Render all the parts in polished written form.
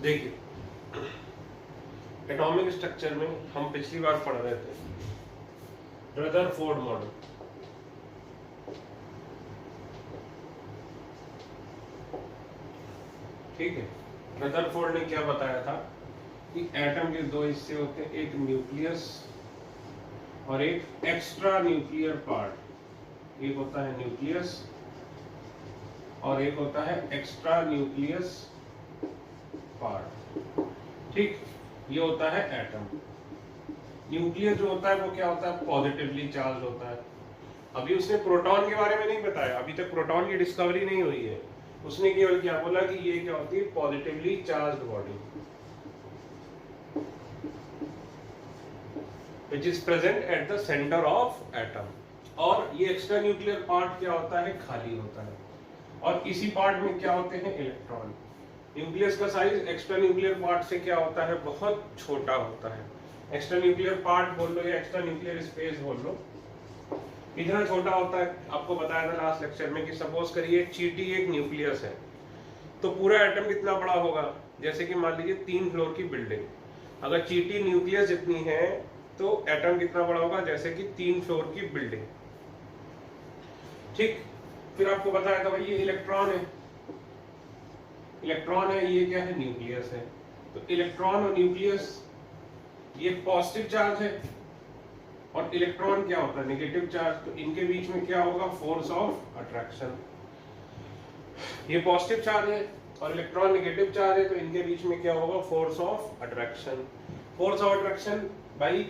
देखिए atomic structure में हम पिछली बार पढ़ रहे थे रदरफोर्ड मॉडल। ठीक है, रदरफोर्ड ने क्या बताया था कि एटम के दो हिस्से होते हैं, एक न्यूक्लियस और एक एक्स्ट्रा न्यूक्लियर पार्ट। एक होता है न्यूक्लियस और एक होता है एक्स्ट्रा न्यूक्लियस पार्ट। ठीक, ये होता है एटम। न्यूक्लियस जो होता है वो क्या होता है, पॉजिटिवली चार्ज होता है। अभी उसने प्रोटॉन के बारे में नहीं बताया, अभी तक प्रोटॉन की डिस्कवरी नहीं हुई है। उसने केवल क्या बोला कि ये क्या होती है, positively charged body which is present at the center of atom। और ये एक्स्ट्रा न्यूक्लियर पार्ट क्या होता है, खाली होता है। और इसी पार्ट में क्या होते हैं, इलेक्ट्रॉन। न्यूक्लियस का साइज एक्स्ट्रा न्यूक्लियर पार्ट से क्या होता है, बहुत छोटा होता है। एक्स्ट्रा न्यूक्लियर पार्ट बोल लो या एक्स्ट्रा न्यूक्लियर स्पेस बोल लो, इतना छोटा होता है। आपको बताया था लास्ट लेक्चर में कि सपोज करिए चींटी एक न्यूक्लियस है, तो पूरा एटम कितना बड़ा होगा, जैसे कि मान लीजिए 3 फ्लोर की बिल्डिंग। अगर चींटी न्यूक्लियस जितनी है तो एटम कितना बड़ा होगा, जैसे कि 3 फ्लोर की बिल्डिंग। ठीक, फिर आपको बताया था भाई ये इलेक्ट्रॉन है, इलेक्ट्रॉन है, ये क्या है, न्यूक्लियस है। तो इलेक्ट्रॉन और न्यूक्लियस ये पॉजिटिव चार्ज है और इलेक्ट्रॉन क्या होता है, नेगेटिव चार्ज। तो इनके बीच में क्या होगा, फोर्स ऑफ अट्रैक्शन। ये पॉजिटिव चार्ज है और इलेक्ट्रॉन नेगेटिव चार्ज है, तो इनके बीच में क्या होगा, force of attraction. Force of attraction भाई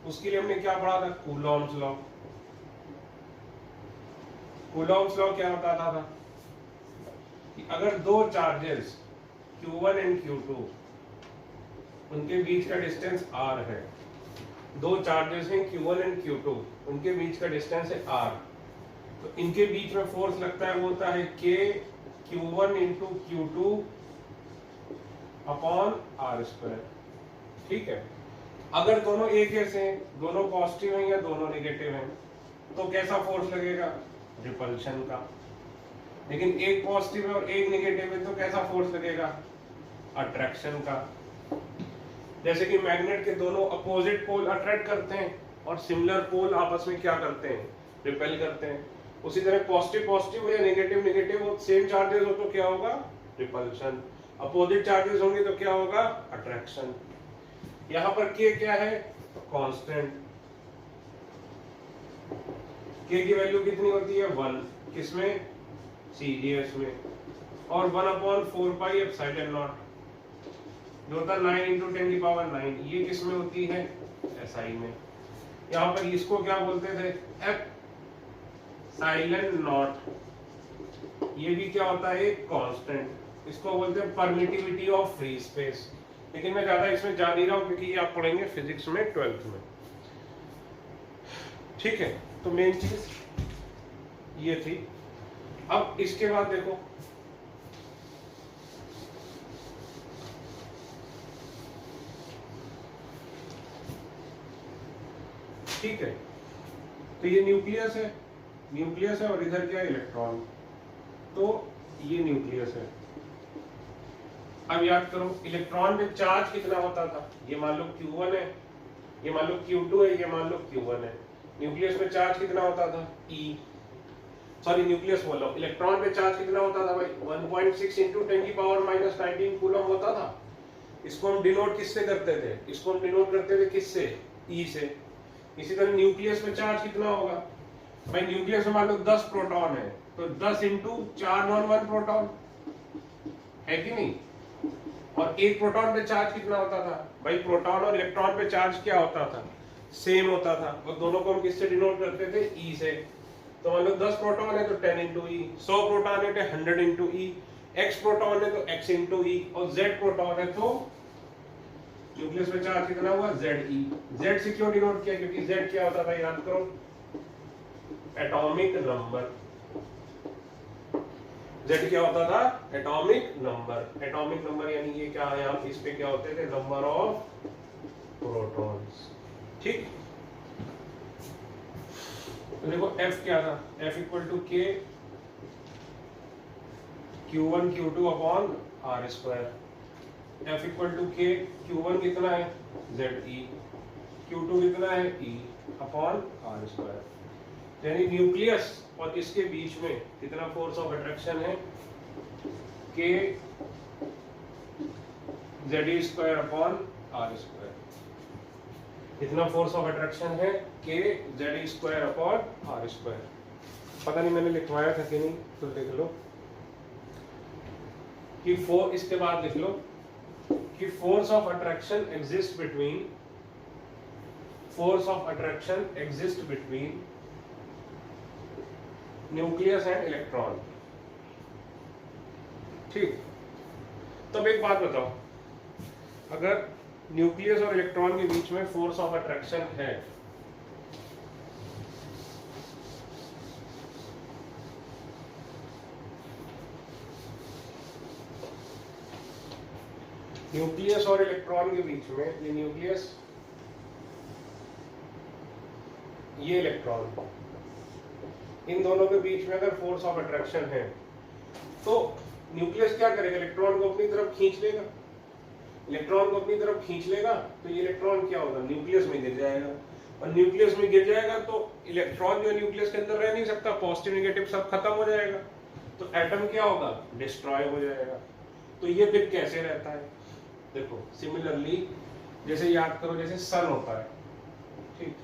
उसके लिए हमने क्या पढ़ा था, कूलॉम्स लॉ। कूलॉम्स लॉ क्या बताता था कि अगर दो चार्जेस Q1 एंड Q2 उनके बीच का डिस्टेंस r है, दो चार्जेस हैं Q1 एंड Q2, उनके बीच का डिस्टेंस है r, तो इनके बीच में फोर्स लगता है वो होता है K Q1 into Q2 upon r²। ठीक है, अगर दोनों एक जैसे हैं, दोनों पॉजिटिव हैं या दोनों नेगेटिव हैं, तो कैसा फोर्स लगेगा, रिपल्शन का। लेकिन एक पॉजिटिव है और एक नेगेटिव है, तो कैसा फोर्स लगेगा, अट्रैक्शन का। जैसे कि मैग्नेट के दोनों अपोजिट पोल अट्रैक्ट करते हैं और सिमिलर पोल आपस में क्या करते हैं, रिपेल करते हैं। उसी तरह पॉजिटिव पॉजिटिव या नेगेटिव नेगेटिव हो, सेम चार्जेस हो तो क्या होगा, रिपल्शन। अपोजिट चार्जेस होंगे तो क्या होगा, अट्रैक्शन। यहाँ पर K क्या है, कांस्टेंट। K की वैल्यू कितनी होती है, 1, किसमें, CGS में। और 1/4 एप्सिलॉन नॉट जो होता है 9 × 10⁹, ये किसमें होती है, SI में। यहाँ पर इसको क्या बोलते थे, एप्सिलॉन नॉट। ये भी क्या होता है, कांस्टेंट। इसको बोलते हैं परमिटिविटी ऑफ फ्री स्पेस। लेकिन मैं ज्यादा इसमें जा नहीं रहा हूं क्योंकि ये आप पढ़ेंगे फिजिक्स में 12th में। ठीक है, तो मेन चीज ये थी। अब इसके बाद देखो, ठीक है, तो ये न्यूक्लियस है, न्यूक्लियस है और इधर क्या है, इलेक्ट्रॉन। तो ये न्यूक्लियस है। अब याद करो इलेक्ट्रॉन में चार्ज कितना होता था, ये मान लो Q1 है, ये मान लो Q2 है, ये मान लो Q1 है। न्यूक्लियस में चार्ज कितना होता था, न्यूक्लियस बोल रहा हूं, इलेक्ट्रॉन में चार्ज कितना होता था भाई, 1.6 × 10⁻⁻19 कूलम होता था। इसको हम डिनोट किससे करते थे, इसको हम डिनोट करते थे किससे, E से। इसी तरह न्यूक्लियस में चार्ज कितना होगा भाई, न्यूक्लियस में मान लो 10 प्रोटॉन है, तो 10 × 4 नॉन 1 प्रोटॉन है कि नहीं। और एक प्रोटॉन पे चार्ज कितना होता था भाई, प्रोटॉन और इलेक्ट्रॉन पे चार्ज क्या होता था, सेम होता था। और दोनों को हम किससे डिनोट करते थे, E से। तो मान लो 10 प्रोटॉन है तो 10 × E, 100 प्रोटॉन है तो 100 × E, X प्रोटॉन है तो X × E, और Z प्रोटॉन है तो न्यूक्लियस में चार्ज कितना हुआ, ZE। Z से क्यों डिनोट किया, क्योंकि Z क्या होता था, याद करो, एटॉमिक नंबर। Z क्या होता था, एटॉमिक नंबर। एटॉमिक नंबर यानी ये क्या है, हम इस पे क्या होते थे, नंबर ऑफ प्रोटॉन्स। ठीक, तो देखो F क्या था, F = K Q1 Q2 upon R²। F equal to K, Q1 कितना है ZE, Q2 कितना है E अपॉन R स्क्वायर। यानी न्यूक्लियस और इसके बीच में कितना फोर्स ऑफ अट्रैक्शन है, K ZE square upon R square. कितना फोर्स ऑफ अट्रैक्शन है, K ZE square upon R square. पता नहीं मैंने लिखवाया था कि नहीं, तो लिख लो कि इसके बाद लिख लो कि force of attraction exist between nucleus and electron. ठीक, तब एक बात बताओ, अगर न्यूक्लियस और इलेक्ट्रॉन के बीच में फोर्स ऑफ अट्रैक्शन है, न्यूक्लियस और इलेक्ट्रॉन के बीच में, ये न्यूक्लियस ये इलेक्ट्रॉन, इन दोनों के बीच में अगर फोर्स ऑफ अट्रैक्शन है तो न्यूक्लियस क्या करेगा, इलेक्ट्रॉन को अपनी तरफ खींच लेगा। इलेक्ट्रॉन को अपनी तरफ खींच लेगा तो ये इलेक्ट्रॉन क्या होगा, न्यूक्लियस में गिर जाएगा, और न्यूक्लियस में गिर जाएगा तो इलेक्ट्रॉन जो न्यूक्लियस के अंदर रह नहीं सकता, पॉजिटिव नेगेटिव सब खत्म हो जाएगा, तो एटम क्या होगा, डिस्ट्रॉय हो जाएगा। तो ये फिर कैसे रहता है, देखो सिमिलरली जैसे याद करो, जैसे सन होता है, ठीक,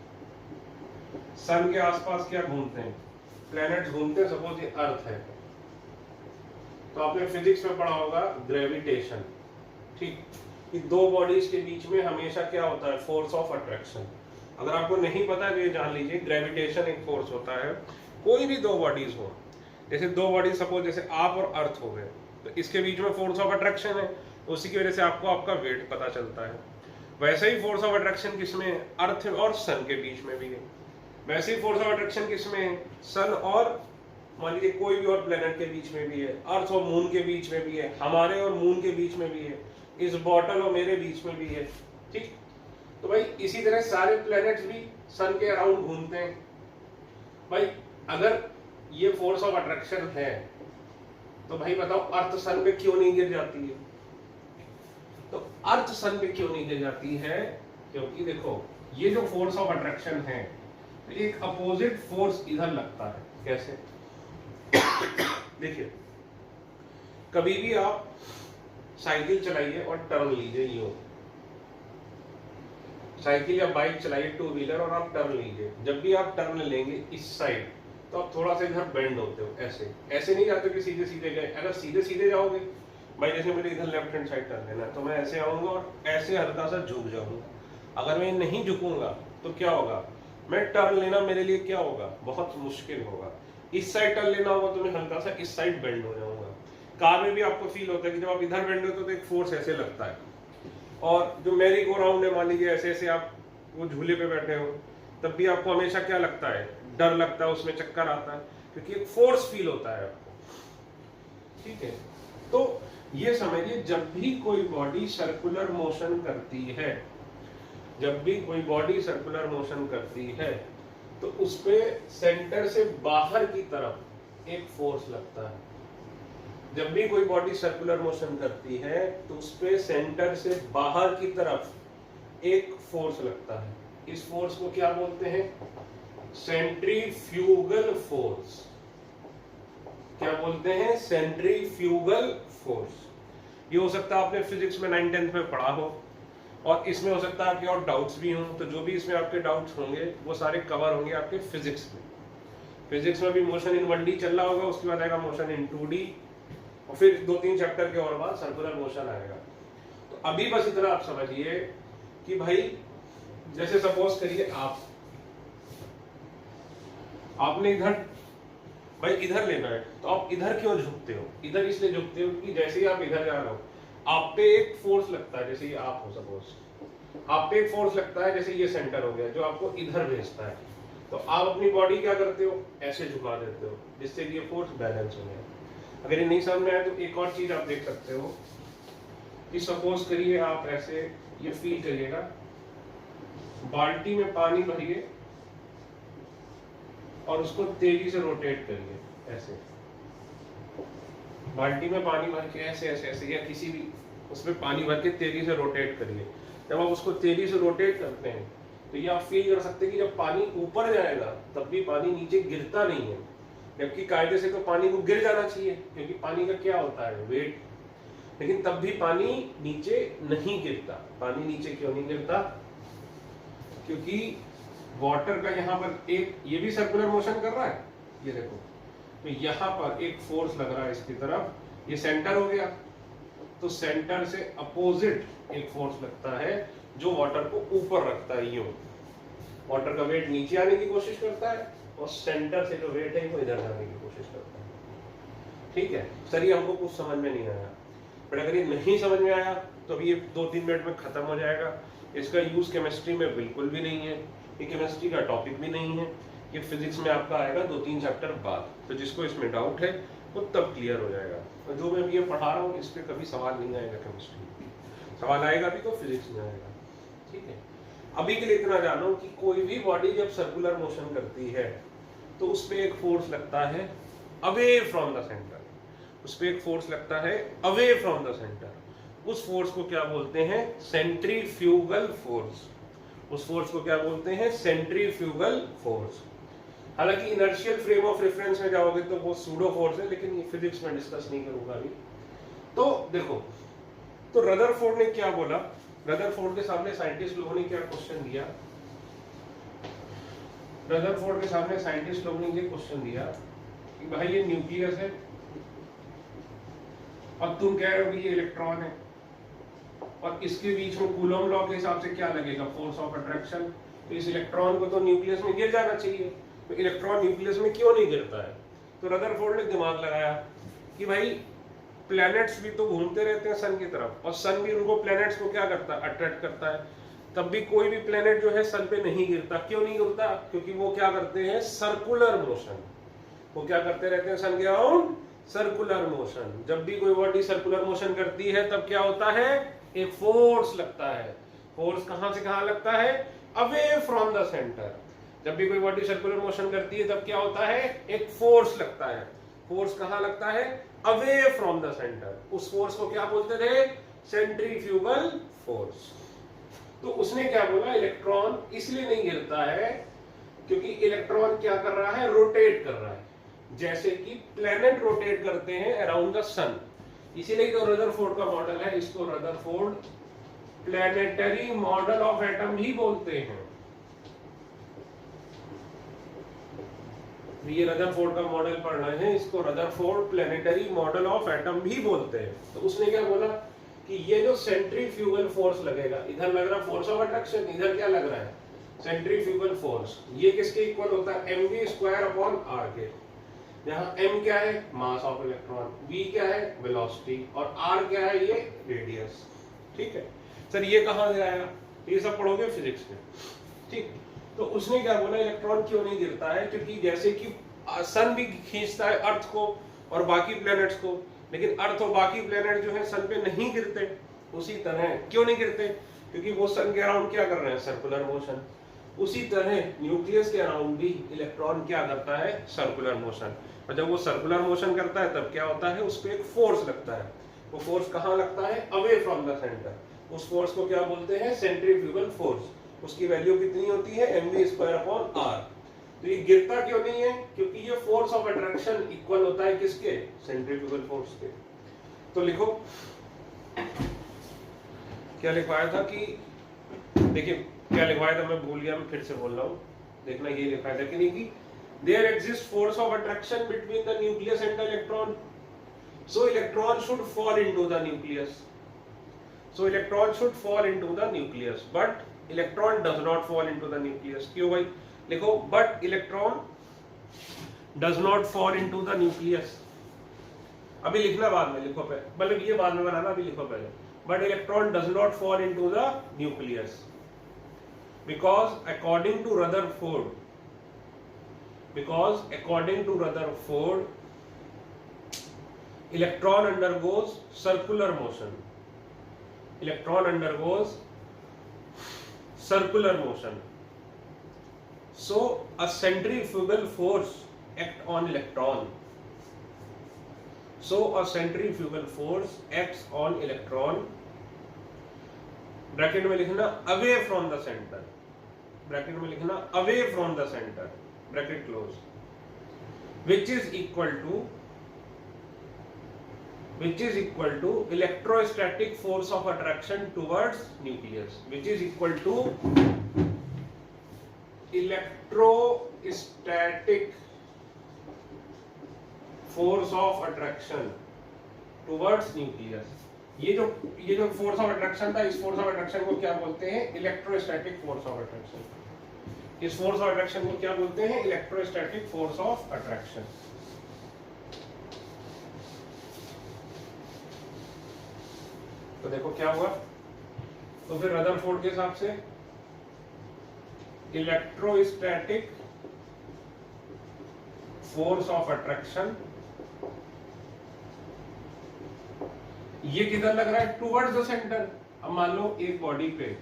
सन के आसपास क्या घूमते हैं, प्लैनेट्स घूमते हैं, सपोज ये अर्थ है, तो आपने फिजिक्स में पढ़ा होगा ग्रेविटेशन, ठीक, कि दो बॉडीज के बीच में हमेशा क्या होता है, फोर्स ऑफ अट्रैक्शन। अगर आपको नहीं पता है तो ये जान लीजिए, ग्रेविटेशन एक फोर्स होता है, कोई भी दो बॉडीज हो, जैसे दो बॉडीज सपोज जैसे आप और अर्थ हो गए, तो इसके बीच में फोर्स ऑफ अट्रैक्शन है, उसी की वजह से आपको आपका वेट पता चलता है। वैसे ही फोर्स ऑफ अट्रैक्शन किसमें, अर्थ और सन के बीच में भी है। वैसे ही फोर्स ऑफ अट्रैक्शन किसमें, सन और मान लीजिए कोई भी और प्लेनेट के बीच में भी है, अर्थ और मून के बीच में भी है, हमारे और मून के बीच में भी है, इस बॉटल और मेरे बीच में भी है, ठीक। तो भाई इसी तरह सारे प्लेनेट्स भी सन के अराउंड घूमते हैं। भाई अगर ये फोर्स ऑफ अट्रैक्शन है तो भाई बताओ अर्थ सन पे क्यों नहीं गिर जाती है, तो अर्थ सन पे क्यों नहीं गिर जाती है, क्योंकि देखो ये जो फोर्स ऑफ अट्रैक्शन है, एक अपोजिट फोर्स इधर लगता है। कैसे, देखिए कभी भी आप साइकिल चलाइए और टर्न लीजिए, यूं साइकिल या बाइक चलाइए टू व्हीलर और आप टर्न लीजिए, जब भी आप टर्न लेंगे इस साइड तो आप थोड़ा सा इधर बेंड होते हो, ऐसे ऐसे नहीं जाते कि सीधे सीधे गए। अगर सीधे सीधे जाओगे, भाई जैसे मुझे इधर लेफ्ट हैंड साइड टर्न लेना है तो मैं ऐसे आऊंगा और ऐसे हल्का सा झुक जाऊंगा। अगर मैं नहीं झुकूंगा तो क्या होगा, मैं टर्न लेना मेरे लिए क्या होगा, बहुत मुश्किल होगा। इस साइड टर्न लेना होगा तो मैं हल्का सा इस साइड बेंड हो जाऊंगा। कार में भी आपको फील होता है कि जब आप इधर बेंड होते हो तो एक फोर्स ऐसे लगता है, और जो मैरी गो राउंड है, मान लीजिए ऐसे ऐसे आप वो झूले पे बैठे हो, तब भी आपको हमेशा क्या लगता है, डर लगता है, उसमें चक्कर आता है, क्योंकि एक फोर्स फील होता है आपको, ठीक है। तो ये समझिए, जब भी कोई बॉडी सर्कुलर मोशन करती है, जब भी कोई बॉडी सर्कुलर मोशन करती है तो उस पे सेंटर से बाहर की तरफ एक फोर्स लगता है। जब भी कोई बॉडी सर्कुलर मोशन करती है तो उस पे सेंटर से बाहर की तरफ एक फोर्स लगता है। इस फोर्स को क्या बोलते हैं, सेंट्रीफ्यूगल फोर्स। क्या बोलते हैं, सेंट्रीफ्यूगल फोर्स। ये हो सकता है आपने फिजिक्स में 9th-10th में पढ़ा हो, और इसमें हो सकता है आपके और डाउट्स भी हों, तो जो भी इसमें आपके डाउट्स होंगे वो सारे कवर होंगे आपके फिजिक्स में। फिजिक्स में भी मोशन इन 1D चल रहा होगा, उसके बाद आएगा मोशन इन 2D, और फिर 2-3 चैप्टर के और बाद सर्कुलर मोशन आएगा। तो अभी बस इतना आप समझिए कि भाई जैसे सपोज करिए आपने इधर, भाई इधर लेना है तो आप इधर क्यों झुकते हो, इधर इसलिए झुकते हो कि जैसे ही आप इधर जा रहे हो आप पे एक फोर्स लगता है, जैसे ये आप हो सपोज, आप पे एक फोर्स लगता है, जैसे ये सेंटर हो गया जो आपको इधर भेजता है, तो आप अपनी बॉडी क्या करते हो, ऐसे झुका देते हो, जिससे कि ये फोर्स बैलेंस हो गया। अगर ये नहीं समझ में आए तो एक और चीज आप देख सकते हो कि सपोज करिए आप ऐसे ये फील करिएगा, बाल्टी में पानी भरिए और उसको तेजी से रोटेट करिए, ऐसे बाल्टी में पानी भर के ऐसे ऐसे ऐसे, या किसी भी उसमें पानी भर के तेजी से रोटेट करिए। जब आप उसको तेजी से रोटेट करते हैं तो ये आप फील कर सकते हैं कि जब पानी ऊपर जाएगा तब भी पानी नीचे गिरता नहीं है, जबकि कायदे से तो पानी को गिर जाना चाहिए, क्योंकि पानी का क्या होता है, वेट। लेकिन तब भी पानी नीचे नहीं गिरता। पानी नीचे क्यों नहीं गिरता? क्योंकि वाटर का यहाँ पर एक, ये भी सर्कुलर मोशन कर रहा है, ये देखो, तो यहाँ पर एक फोर्स लग रहा है इसकी तरफ, ये सेंटर हो गया, तो सेंटर से अपोजिट एक फोर्स लगता है जो वाटर को ऊपर रखता है। यूं वाटर का वेट नीचे आने की कोशिश करता है और सेंटर से जो वेट है वो इधर जाने की कोशिश करता है। ठीक है सर, ये हमको कुछ समझ में नहीं आया, बट अगर ये नहीं समझ में आया तो अभी ये 2-3 मिनट में खत्म हो जाएगा। इसका यूज केमिस्ट्री में बिल्कुल भी नहीं है, ये केमिस्ट्री का टॉपिक भी नहीं है, ये फिजिक्स में आपका आएगा 2-3 चैप्टर बाद। तो जिसको इसमें डाउट है वो तब क्लियर हो जाएगा। और जो मैं ये पढ़ा रहा हूँ इस पर कभी सवाल नहीं आएगा केमिस्ट्री, सवाल आएगा भी तो फिजिक्स में आएगा। ठीक है, अभी के लिए इतना जानो कि कोई भी बॉडी जब सर्कुलर मोशन करती है तो उस पर एक फोर्स लगता है अवे फ्रॉम द सेंटर, उस पर एक फोर्स लगता है अवे फ्रॉम द सेंटर। उस फोर्स को क्या बोलते हैं? Centrifugal force. उस फोर्स को क्या बोलते हैं? Centrifugal force. हालांकि इनर्शियल फ्रेम ऑफ रेफरेंस में जाओगे तो वो सूडो फोर्स है, लेकिन ये फिजिक्स में डिस्कस नहीं करूंगा अभी। तो देखो, तो रदरफोर्ड ने क्या बोला? रदरफोर्ड के सामने साइंटिस्ट लोगों ने क्या क्वेश्चन दिया? रदरफोर्ड के सामने साइंटिस्ट लोगों ने ये क्वेश्चन दिया कि भाई ये न्यूक्लियस है और तुम कह रहे हो कि ये इलेक्ट्रॉन है, और इसके बीच में कूलॉम लॉ के हिसाब से क्या लगेगा? Force of attraction. तो इस इलेक्ट्रॉन को तो न्यूक्लियस में गिर जाना चाहिए, तो इलेक्ट्रॉन न्यूक्लियस में क्यों नहीं गिरता है? तो रदरफोर्ड ने दिमाग लगाया कि भाई प्लैनेट्स भी तो घूमते रहते हैं सन की तरफ, और सन भी उनको प्लैनेट्स को क्या करता है? अट्रैक्ट करता है। तब भी कोई भी प्लैनेट जो है सन पे नहीं गिरता। क्यों नहीं गिरता? क्योंकि वो क्या करते हैं? Circular motion. वो क्या करते रहते हैं सन के अराउंड? Circular motion. जब भी कोई बॉडी सर्कुलर मोशन करती है तब क्या होता है? एक फोर्स लगता है। फोर्स कहां से कहां लगता है? Away from the centre. जब भी कोई बॉडी सर्कुलर मोशन करती है तब क्या होता है? एक फोर्स लगता है। फोर्स कहां लगता है? Away from the centre. उस फोर्स को क्या बोलते थे? Centrifugal force. तो उसने क्या बोला? इलेक्ट्रॉन इसलिए नहीं गिरता है क्योंकि इलेक्ट्रॉन क्या कर रहा है? रोटेट कर रहा है, जैसे कि प्लैनेट रोटेट करते हैं अराउंड द सन। इसीलिए तो रदरफोर्ड का मॉडल है, इसको Rutherford planetary model of atom भी बोलते हैं। ये रदरफोर्ड का मॉडल पढ़ रहे हैं, इसको Rutherford planetary model of atom भी बोलते हैं। तो उसने क्या बोला कि ये जो सेंट्रीफ्यूगल फोर्स लगेगा, इधर लग रहा फोर्स ऑफ अट्रैक्शन, इधर क्या लग रहा है? Centrifugal force. ये किसके इक्वल होता है? mv²/r के। जहां m क्या है? मास ऑफ इलेक्ट्रॉन, v क्या है? वेलोसिटी, और r क्या है? ये रेडियस। ठीक है सर, ये कहां से आया? ये सब पढ़ोगे फिजिक्स में। ठीक, तो उसने क्या बोला? इलेक्ट्रॉन क्यों नहीं गिरता है? क्योंकि जैसे कि सन भी खींचता है अर्थ को और बाकी प्लैनेट्स को, लेकिन अर्थ और बाकी प्लैनेट जो है सन पे नहीं गिरते। उसी तरह क्यों नहीं गिरते? क्योंकि वो सन के अराउंड क्या कर रहे हैं? Circular motion. उसी तरह न्यूक्लियस के अराउंड भी इलेक्ट्रॉन क्या करता है? Circular motion. और जब वो सर्कुलर मोशन करता है तब क्या होता है? उस पर एक फोर्स लगता है। वो फोर्स कहाँ लगता है? Away from the centre. उस फोर्स को क्या बोलते हैं? Centrifugal force. उसकी वैल्यू कितनी होती है? mv²/r। तो ये गिरता क्यों नहीं है? क्योंकि ये फोर्स ऑफ अट्रैक्शन इक्वल होता है किसके? सेंट्रीफ्यूगल फोर्स के। तो लिखो क्या लिखवाया था कि, देखिए क्या लिखवाया था, मैं भूल गया, मैं फिर से बोल रहा हूँ, देखना। ये लिखा था कि नहीं कि there exists force of attraction between the nucleus and the electron, so electron should fall into the nucleus, so electron should fall into the nucleus, but electron does not fall into the nucleus. क्यों भाई? लिखो but electron does not fall into the nucleus। अभी लिखना बाद में, लिखो पहले, मतलब ये बाद में बनाना, अभी लिखो पहले। but electron does not fall into the nucleus because according to Rutherford, electron undergoes circular motion. Electron undergoes circular motion. So a centrifugal force act on electron. So a centrifugal force acts on electron, bracket में लिखना away from the center, bracket में लिखना away from the center, bracket close, which is equal to electrostatic force of attraction towards nucleus, which is equal to electrostatic force of attraction towards nucleus. ये जो force of attraction था, इस force of attraction को क्या बोलते हैं? Electrostatic force of attraction. इस force of attraction को क्या बोलते हैं? Electrostatic force of attraction. तो देखो क्या हुआ, तो फिर रदरफोर्ड के हिसाब से इलेक्ट्रोस्टैटिक फोर्स ऑफ अट्रैक्शन, ये किधर लग रहा है? Towards the centre. अब मान लो एक बॉडी पे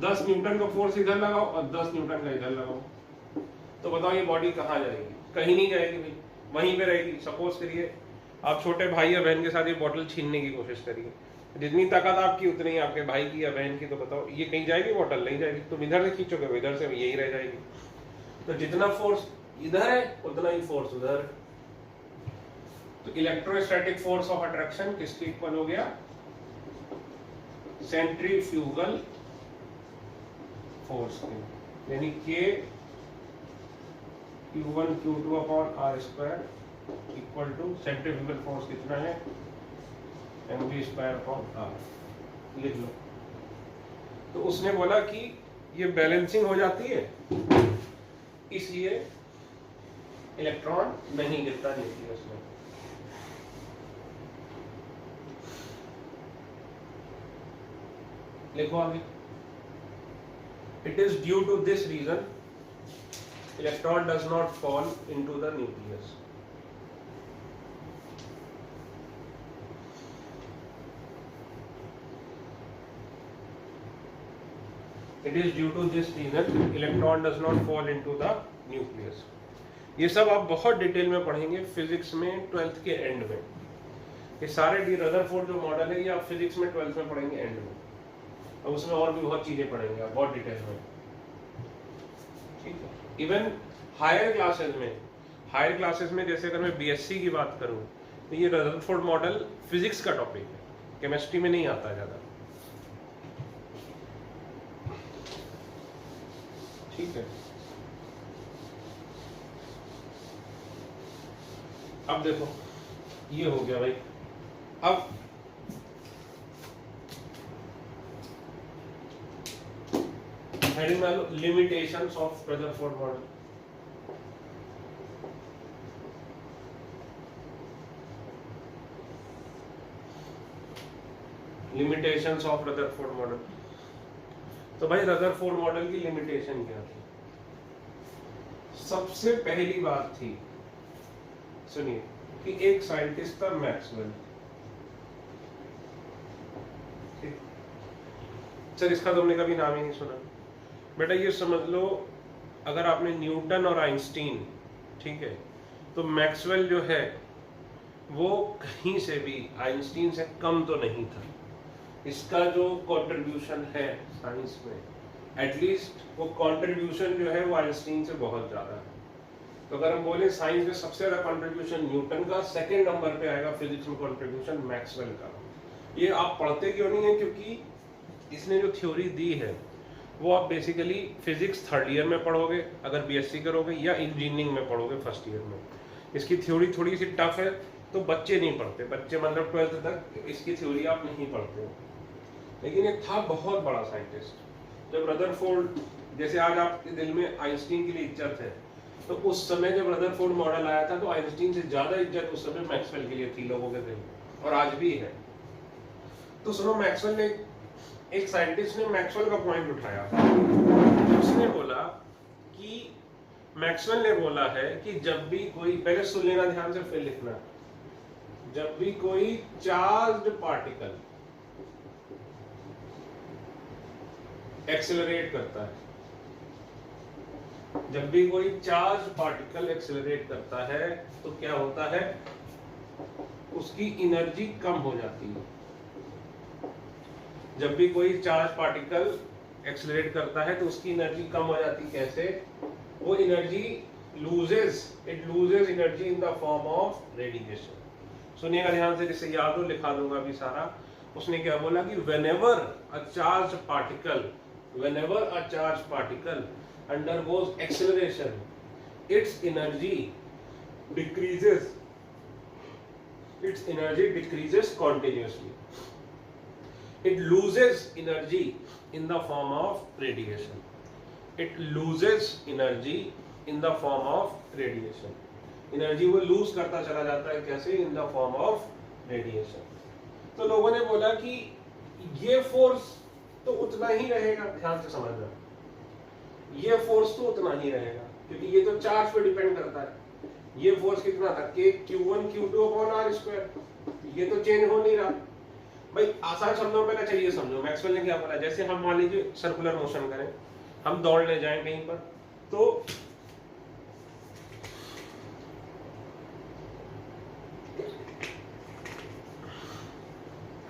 10 न्यूटन का फोर्स इधर लगाओ और 10 न्यूटन का इधर लगाओ, तो बताओ ये बॉडी कहाँ जाएगी? कहीं नहीं जाएगी भाई, वहीं पे रहेगी। सपोज करिए आप छोटे भाई या बहन के साथ ये बॉटल छीनने की कोशिश करिए, जितनी ताकत आपकी उतनी ही आपके भाई की या बहन की, तो बताओ ये कहीं जाएगी? बॉटल नहीं जाएगी। तुम इधर से खींचोगे, इधर से यही रह जाएगी। तो जितना फोर्स इधर है उतना ही फोर्स उधर है। तो इलेक्ट्रोस्टैटिक फोर्स ऑफ अट्रैक्शन किसके इक्वल हो गया? सेंट्रीफ्यूगल फोर्स के, यानी K Q1 Q2 upon R square equal to centrifugal force कितना है? mv square upon R। लिख लो। तो उसने बोला कि ये बैलेंसिंग हो जाती है, इसलिए इलेक्ट्रॉन नहीं गिरता न्यूक्लियस में। लिखो आगे। It is due to this reason electron does not fall into the nucleus. It is due to this reason electron does not fall into the nucleus. ये सब आप बहुत डिटेल में पढ़ेंगे फिजिक्स में 12th के एंड में। ये सारे डी रदरफोर्ड जो मॉडल है ये आप फिजिक्स में 12th में पढ़ेंगे एंड में, और उसमें और भी बहुत चीजें पढ़ेंगे आप बहुत डिटेल में, ठीक है। इवन हायर क्लासेस में जैसे अगर मैं बीएससी की बात करूं तो ये रदरफोर्ड मॉडल फिजिक्स का टॉपिक है, केमिस्ट्री में नहीं आता ज्यादा, ठीक है। अब देखो ये हो गया भाई। अब हेडिंग डालो limitations of Rutherford model. Limitations of Rutherford model. तो भाई रदरफोर्ड मॉडल की लिमिटेशन क्या थी? सबसे पहली बात थी, सुनिए, कि एक साइंटिस्ट था मैक्सवेल। सर इसका तुमने कभी नाम ही नहीं सुना? बेटा ये समझ लो, अगर आपने न्यूटन और आइंस्टीन, ठीक है, तो मैक्सवेल जो है वो कहीं से भी आइंस्टीन से कम तो नहीं था। इसका जो कंट्रीब्यूशन है साइंस में, एटलीस्ट वो कंट्रीब्यूशन जो है वो आइंस्टीन से बहुत ज्यादा है। तो अगर हम बोले साइंस में सबसे ज्यादा कंट्रीब्यूशन न्यूटन का, सेकंड नंबर पे आएगा फिजिक्स में कंट्रीब्यूशन मैक्सवेल का। ये आप पढ़ते क्यों नहीं है? क्योंकि इसने जो थ्योरी दी है वो आप बेसिकली फिजिक्स थर्ड ईयर में पढ़ोगे अगर बीएससी करोगे, या इंजीनियरिंग में पढ़ोगे फर्स्ट ईयर में। इसकी थ्योरी थोड़ी सी टफ है, तो बच्चे नहीं पढ़ते, बच्चे मतलब 12th तक इसकी थ्योरी आप नहीं पढ़ते हो। लेकिन ये था बहुत बड़ा साइंटिस्ट। जब रदरफोर्ड, जैसे आज आपके दिल में आइंस्टीन के लिए इज्जत है, तो उस समय जब रदरफोर्ड मॉडल आया था तो आइंस्टीन से ज्यादा इज्जत उस समय मैक्सवेल के लिए थी लोगों के दिल में, और आज भी है। तो सुनो, मैक्सवेल ने, एक साइंटिस्ट ने मैक्सवेल का पॉइंट उठाया। उसने बोला कि मैक्सवेल ने बोला है कि जब भी कोई, पहले सुन लेना ध्यान से फिर लिखना, जब भी कोई चार्ज्ड पार्टिकल एक्सेलरेट करता है, जब भी कोई चार्ज पार्टिकल एक्सेलरेट करता है तो क्या होता है? उसकी एनर्जी कम हो जाती है। जब भी कोई चार्ज पार्टिकल एक्सेलरेट करता है तो उसकी एनर्जी कम हो जाती है। कैसे? वो energy it loses energy in the form of radiation. सुनिएगा ध्यान से, जिससे याद हो लिखा दूंगा अभी सारा। उसने क्या बोला कि whenever a charged particle undergoes acceleration, its energy decreases continuously. It loses energy in the form of radiation. Energy वो लूज करता चला जाता है। कैसे? इन द फॉर्म ऑफ रेडिएशन। तो लोगों ने बोला कि ये फोर्स तो उतना ही रहेगा, ध्यान से समझना, ये फोर्स तो उतना ही रहेगा क्योंकि ये तो चार्ज पे डिपेंड करता है। ये फोर्स कितना था? K Q1 Q2 upon R square. ये तो चेंज हो नहीं रहा भाई। आसान शब्दों में पहले चलिए समझो मैक्सवेल ने क्या बोला। जैसे हम मान लीजिए सर्कुलर मोशन करें, हम दौड़ने जाएं कहीं पर, तो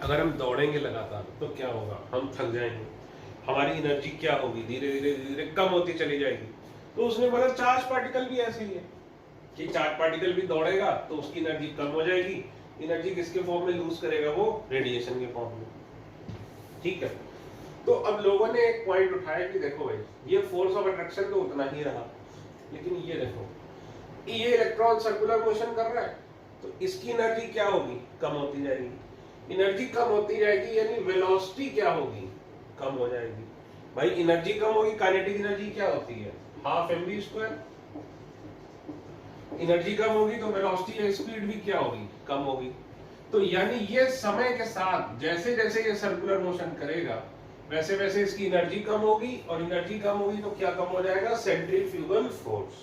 अगर हम दौड़ेंगे लगातार तो क्या होगा? हम थक जाएंगे, हमारी एनर्जी क्या होगी? धीरे धीरे धीरे कम होती चली जाएगी। तो उसने बोला चार्ज पार्टिकल भी ऐसे ही है कि चार्ज पार्टिकल भी दौड़ेगा तो उसकी एनर्जी कम हो जाएगी। एनर्जी किसके फॉर्म में लूज करेगा? वो रेडिएशन के फॉर्म में। ठीक है। तो अब लोगों ने एक पॉइंट उठाया कि देखो भाई, ये फोर्स ऑफ अट्रैक्शन तो उतना ही रहा, लेकिन ये देखो, ये इलेक्ट्रॉन सर्कुलर मोशन कर रहा है तो इसकी एनर्जी क्या होगी? कम होती जाएगी। एनर्जी कम होती जाएगी यानी वेलोसिटी क्या होगी? कम हो जाएगी। भाई एनर्जी कम होगी, काइनेटिक एनर्जी क्या होती है? Half mv²। एनर्जी कम होगी तो वेलोसिटी या स्पीड भी क्या होगी? कम होगी। तो यानी ये समय के साथ जैसे जैसे ये सर्कुलर मोशन करेगा वैसे वैसे इसकी एनर्जी कम होगी, और एनर्जी कम होगी तो क्या कम हो जाएगा? Centrifugal force.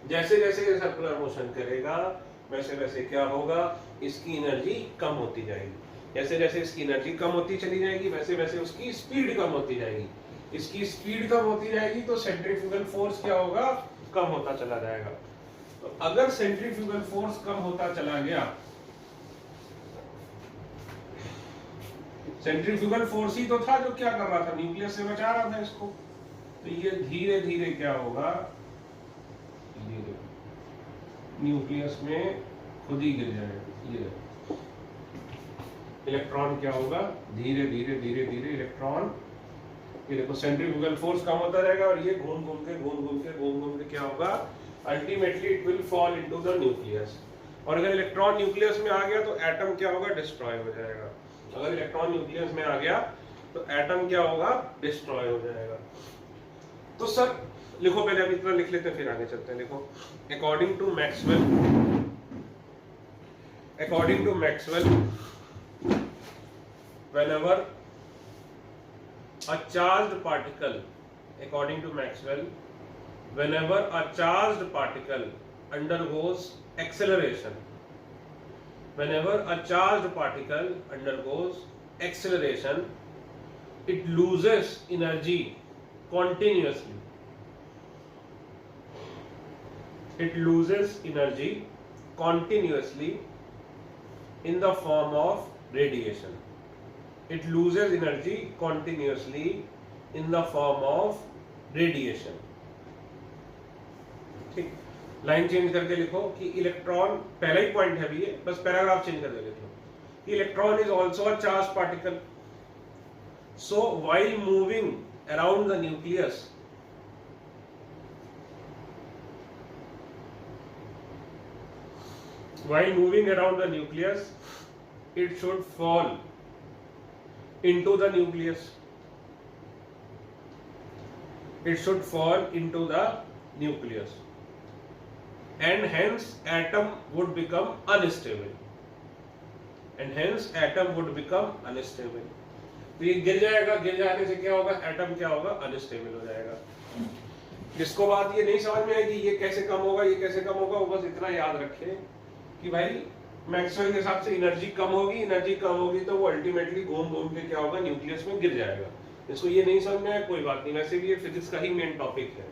जैसे जैसे ये सर्कुलर मोशन करेगा वैसे वैसे क्या होगा? इसकी एनर्जी कम होती जाएगी। जैसे जैसे इसकी एनर्जी कम होती चली जाएगी वैसे वैसे उसकी स्पीड कम होती जाएगी। इसकी स्पीड कम होती जाएगी तो सेंट्रीफ्यूगल फोर्स क्या होगा? कम होता चला जाएगा। तो अगर सेंट्रीफ्यूगल फोर्स कम होता चला गया, सेंट्रीफ्यूगल फोर्स ही तो था जो क्या कर रहा था? न्यूक्लियस से बचा रहा था इसको। तो ये धीरे धीरे क्या होगा? न्यूक्लियस में खुद ही गिर जाएगा। ये इलेक्ट्रॉन क्या होगा? धीरे धीरे धीरे धीरे इलेक्ट्रॉन, ये देखो सेंट्रीफ्यूगल फोर्स कम होता जाएगा और ये घूम घूम के क्या होगा? Ultimately it will fall into the nucleus. और अगर इलेक्ट्रॉन न्यूक्लियस में आ गया तो एटम क्या होगा? डिस्ट्रॉय हो जाएगा। अगर इलेक्ट्रॉन न्यूक्लियस में आ गया तो एटम क्या होगा? डिस्ट्रॉय हो जाएगा। तो सर लिखो, पहले अभी इतना लिख लेते हैं फिर आगे चलते हैं। लिखो, according to Maxwell, whenever a charged particle undergoes acceleration, it loses energy continuously. In the form of radiation. It loses energy continuously in the form of radiation. ठीक, लाइन चेंज करके लिखो कि इलेक्ट्रॉन, पहला ही पॉइंट है ये, बस paragraph change करके लिख लो कि electron is also a charge particle, so while moving around the nucleus, it should fall into the nucleus. And hence atom would become unstable. तो ये गिर जाएगा, गिर जाने से क्या होगा? एटम क्या होगा? अनस्टेबल हो जाएगा। जिसको बात ये नहीं समझ में आएगी ये कैसे कम होगा, वो बस इतना याद रखें कि भाई मैक्सवेल के हिसाब से एनर्जी कम होगी तो वो अल्टीमेटली घूम के क्या होगा? न्यूक्लियस में गिर जाएगा। इसको ये नहीं समझ में आया कोई बात नहीं, वैसे भी ये फिजिक्स का ही मेन टॉपिक है।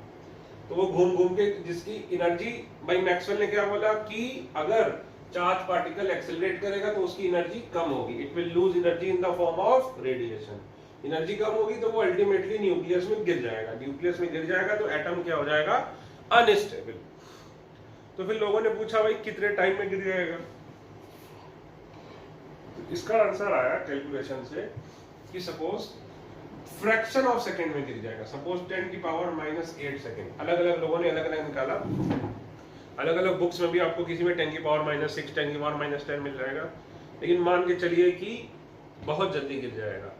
तो वो घूम के जिसकी एनर्जी, भाई मैक्सवेल ने क्या बोला कि अगर चार्ज पार्टिकल एक्सेलरेट करेगा तो उसकी एनर्जी कम होगी, it will lose energy in the form of radiation. Energy कम होगी तो वो अल्टीमेटली न्यूक्लियस में गिर जाएगा, न्यूक्लियस में गिर जाएगा तो एटम क्या हो जाएगा, अनस्टेबल। तो फिर लोगों ने पूछा भाई कितने टाइम में गिर जाएगा, तो इसका आंसर आया कैलकुलेशन से कि सपोज फ्रैक्शन ऑफ सेकंड में गिर जाएगा, सपोज 10 की पावर -8 सेकंड। अलग अलग लोगों ने अलग अलग निकाला, अलग अलग बुक्स में भी आपको किसी में 10 की पावर -6, 10 की पावर -10 मिल जाएगा, लेकिन मान के चलिए कि बहुत जल्दी गिर जाएगा,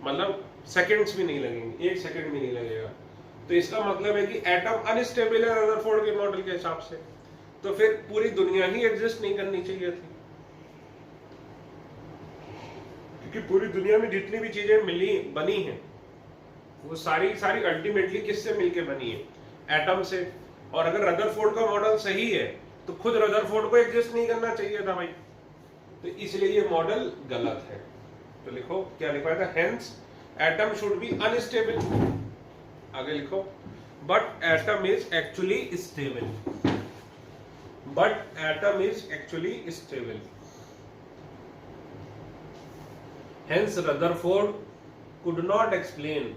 मतलब सेकंड्स भी नहीं लगेंगे, 1 सेकंड भी नहीं लगेगा। तो इसका मतलब है कि एटम अनस्टेबल है रदरफोर्ड के मॉडल के हिसाब से, तो फिर पूरी दुनिया ही एग्जिस्ट नहीं करनी चाहिए थी, क्योंकि पूरी दुनिया में जितनी भी चीजें मिली बनी हैं वो सारी अल्टीमेटली किससे मिलके बनी है, एटम से। और अगर रदरफोर्ड का मॉडल सही है तो खुद रदरफोर्ड को एग्जिस्ट नहीं करना चाहिए था भाई, तो इसलिए ये मॉडल गलत है। तो लिखो क्या लिखा था, hence atom should be unstable, आगे लिखो, but atom is actually stable, but atom is actually stable, hence Rutherford could not explain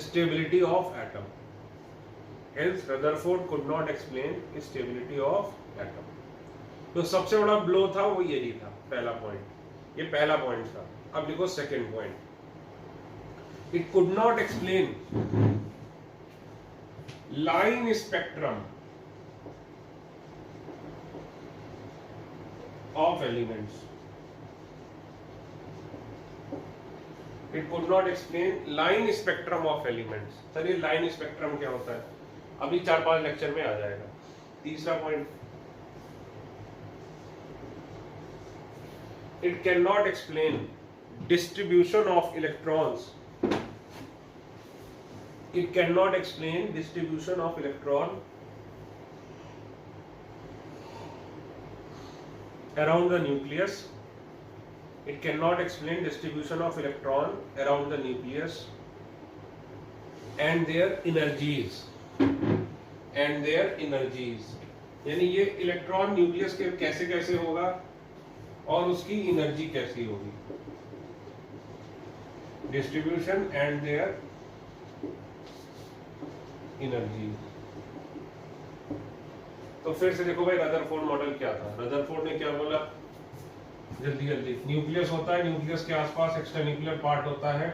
stability of atom, hence Rutherford could not explain stability of atom। तो सबसे बड़ा blow था वो यही था, पहला पॉइंट, ये पहला पॉइंट था। अब लिखो second point, it could not explain line spectrum of elements, it could not explain line spectrum of elements। Sir ये लाइन स्पेक्ट्रम क्या होता है, अभी 4-5 लेक्चर में आ जाएगा। तीसरा point, it cannot explain distribution of electrons, it cannot explain distribution of electron around the nucleus, it cannot explain distribution of electron around the nucleus and their energies, यानी ये electron nucleus के कैसे कैसे होगा और उसकी एनर्जी कैसी होगी, डिस्ट्रीब्यूशन एंड देयर एनर्जी। तो फिर से देखो भाई रदरफोर्ड मॉडल क्या था, रदरफोर्ड ने क्या बोला, जल्दी जल्दी, न्यूक्लियस होता है, न्यूक्लियस के आसपास एक्स्ट्रा न्यूक्लियर पार्ट होता है,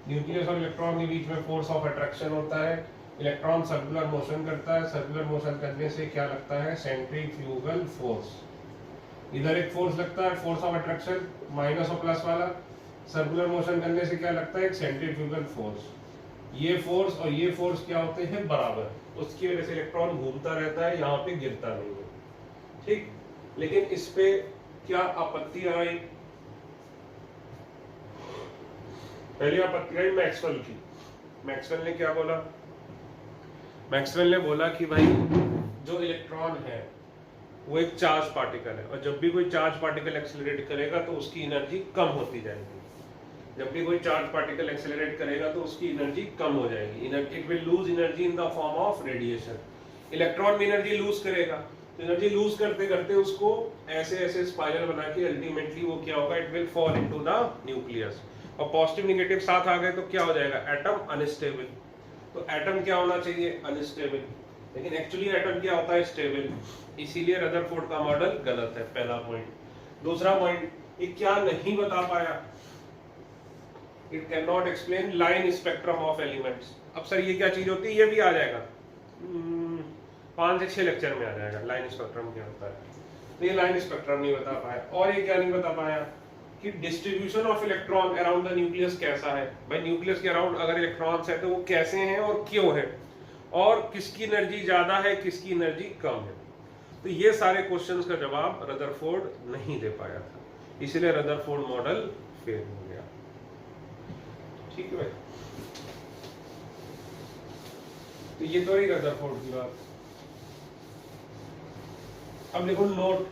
न्यूक्लियस और इलेक्ट्रॉन के बीच में फोर्स ऑफ अट्रैक्शन होता है, इलेक्ट्रॉन सर्कुलर मोशन करता है, सर्कुलर मोशन करने से क्या लगता है, सेंट्रीफ्यूगल फोर्स, इधर एक फोर्स लगता है, फोर्स ऑफ अट्रैक्शन माइनस और प्लस वाला, सर्कुलर मोशन करने से क्या लगता है, एक सेंट्रीफ्यूगल फोर्स। ये फोर्स और ये फोर्स क्या होते हैं, बराबर, उसकी वजह से इलेक्ट्रॉन घूमता रहता है, यहाँ पे गिरता नहीं है, ठीक। लेकिन इस पे क्या आपत्ति आई, पहली आपत्ति आई मैक्सवेल की। मैक्सवेल ने क्या बोला, मैक्सवेल ने बोला कि भाई जो इलेक्ट्रॉन है वो एक चार्ज पार्टिकल है, और जब भी कोई चार्ज पार्टिकल एक्सेलरेट करेगा तो उसकी एनर्जी कम होती जाएगी, जब भी कोई चार्ज पार्टिकल एक्सेलरेट करेगा तो उसकी एनर्जी कम हो जाएगी, it will lose energy in the form of radiation. Electron भी एनर्जी लूज करेगा, तो एनर्जी लूज करते करते उसको ऐसे ऐसे स्पाइरल बना के अल्टीमेटली वो क्या होगा, it will fall into the nucleus, और पॉजिटिव नेगेटिव साथ आ गए तो क्या हो जाएगा, एटम अनस्टेबल। तो एटम क्या होना चाहिए, अनस्टेबल, लेकिन एक्चुअली एटम क्या होता है, स्टेबल, इसीलिए रदरफोर्ड का मॉडल गलत है, पहला पॉइंट। दूसरा पॉइंट, ये क्या नहीं बता पाया, It cannot explain line spectrum of elements। अब सर ये क्या चीज होती है, ये भी आ जाएगा 5 से 6 लेक्चर में आ जाएगा, लाइन स्पेक्ट्रम क्या होता है। तो ये लाइन स्पेक्ट्रम नहीं बता पाया, और ये क्या नहीं बता पाया कि distribution of electron around the nucleus कैसा है, भाई न्यूक्लियस के अराउंड अगर इलेक्ट्रॉन्स है तो वो कैसे हैं और क्यों है, और किसकी एनर्जी ज्यादा है किसकी एनर्जी कम है। तो ये सारे क्वेश्चंस का जवाब रदरफोर्ड नहीं दे पाया था, इसलिए रदरफोर्ड मॉडल फेल हो गया, ठीक है भाई। तो ये तो ही रदरफोर्ड की बात। अब देखो नोट,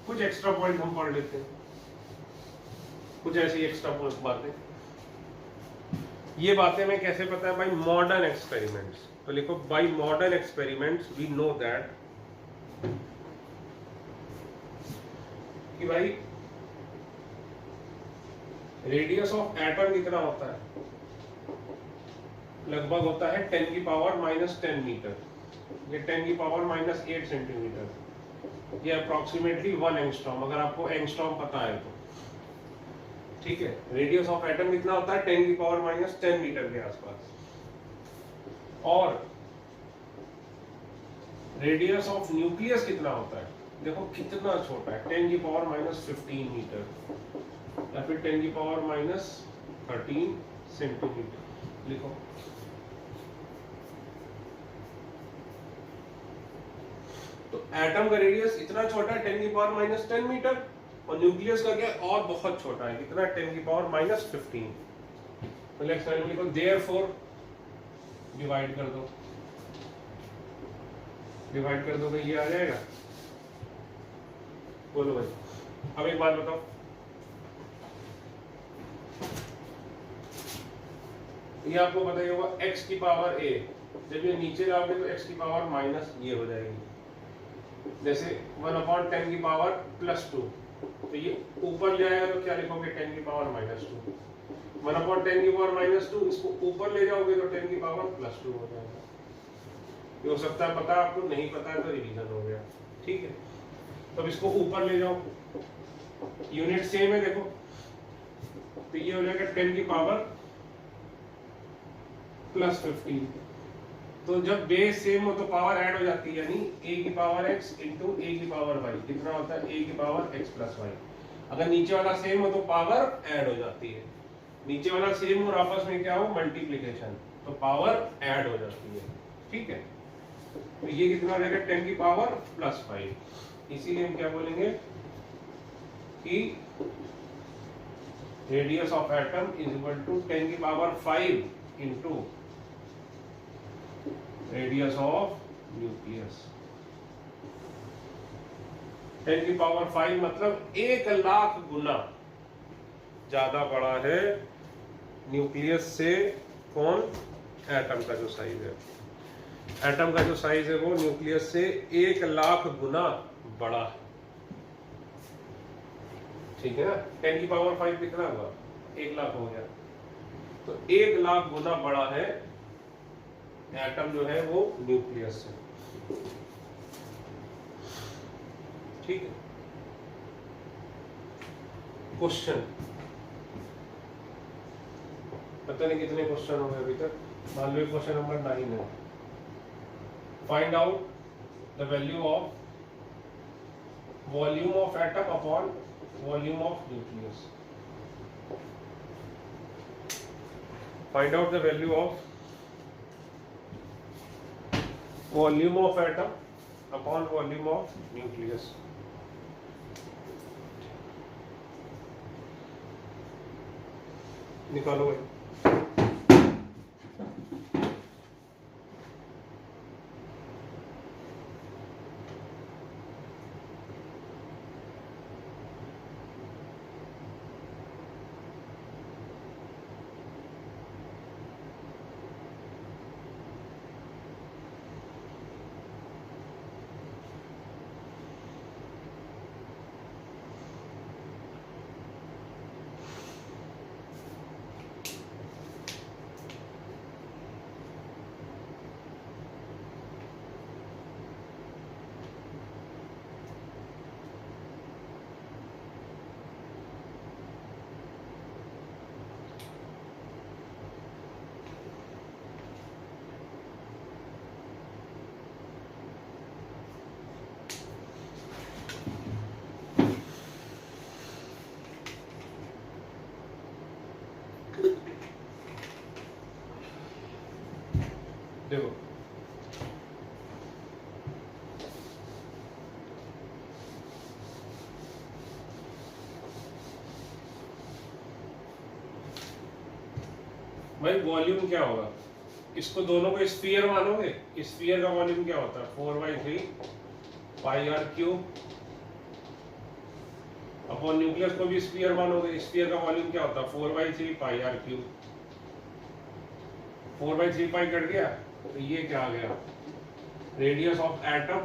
कुछ एक्स्ट्रा पॉइंट हम पढ़ लेते हैं। कुछ ऐसी एक्स्ट्रा बातें। ये बातें मैं कैसे पता है भाई? Modern experiments. तो लिखो by modern experiments we know that कि भाई रेडियस ऑफ एटम कितना होता है? लगभग होता है 10 की पावर -10 मीटर, ये 10 की पावर -8 सेंटीमीटर, ये अप्रोक्सीमेटली 1 एंगस्ट्रॉम, अगर आपको एंगस्ट्रॉम पता है तो। ठीक है, रेडियस ऑफ एटम कितना होता है? 10 की पावर -10 मीटर के आसपास। और रेडियस ऑफ न्यूक्लियस कितना होता है? देखो कितना छोटा है, 10 की पावर -15 मीटर या फिर 10 की पावर -13 सेंटीमीटर। लिखो तो एटम का रेडियस इतना छोटा है 10 की पावर -10 मीटर, और न्यूक्लियस का क्या और बहुत छोटा है, कितना? 10 की पावर -15। तो नेक्स्ट लाइन लिखो देयरफॉर, डिवाइड कर दो, डिवाइड कर दो तो ये आ जाएगा। बोलो भाई, अब एक बात बताओ, ये आपको पता ही होगा x की पावर a, जब ये नीचे जाओगे तो x की पावर माइनस ये हो जाएगी। जैसे 1/10 की पावर +2, तो ये ऊपर जाएगा तो क्या लिखोगे? 10 की पावर -2। 1/10 की पावर -2, इसको ऊपर ले जाओगे तो 10 की पावर +2 हो जाएगा। ये हो सकता है पता, आपको नहीं पता है तो रिवीजन हो गया। ठीक है, तो अब इसको ऊपर ले जाओ, यूनिट सेम है देखो, तो ये हो जाएगा 10 की पावर +15। तो जब बेस सेम हो तो पावर ऐड हो जाती है, यानी a की पावर x इंटू a की पावर y कितना होता है? a की पावर x + y। अगर नीचे वाला सेम हो तो पावर ऐड हो जाती है, नीचे वाला सेम और आपस में क्या हो? मल्टीप्लिकेशन, तो पावर ऐड हो जाती है। ठीक है, तो ये कितना हो जाएगा? 10 की पावर +5। इसीलिए हम क्या बोलेंगे कि radius of atom is equal to 10 की power 5 into radius of nucleus. 10 की पावर 5 मतलब 1,00,000 गुना ज्यादा बड़ा है न्यूक्लियस से। कौन? एटम का जो साइज है, एटम का जो साइज है वो न्यूक्लियस से 1,00,000 गुना बड़ा है। ठीक है ना, 10 की पावर 5 कितना हुआ? 1,00,000 हो गया, तो 1,00,000 गुना बड़ा है एटम जो है वो न्यूक्लियस से। ठीक है, क्वेश्चन पता नहीं कितने क्वेश्चन हो गए अभी तक, मान लो क्वेश्चन नंबर 9 है। Find out the value of volume of atom upon volume of nucleus. Find out the value of volume of atom upon volume of nucleus. निकालो भाई। देखो भाई, वॉल्यूम क्या होगा? इसको दोनों को स्फीयर मानोगे? स्फीयर का वॉल्यूम क्या होता है? 4/3 πr³ अपॉन न्यूक्लियस को भी स्फीयर मानोगे, स्फीयर का वॉल्यूम क्या होता है 4/3 पाई आर क्यूब। 4/3 पाई कट गया तो ये क्या आ गया, radius of atom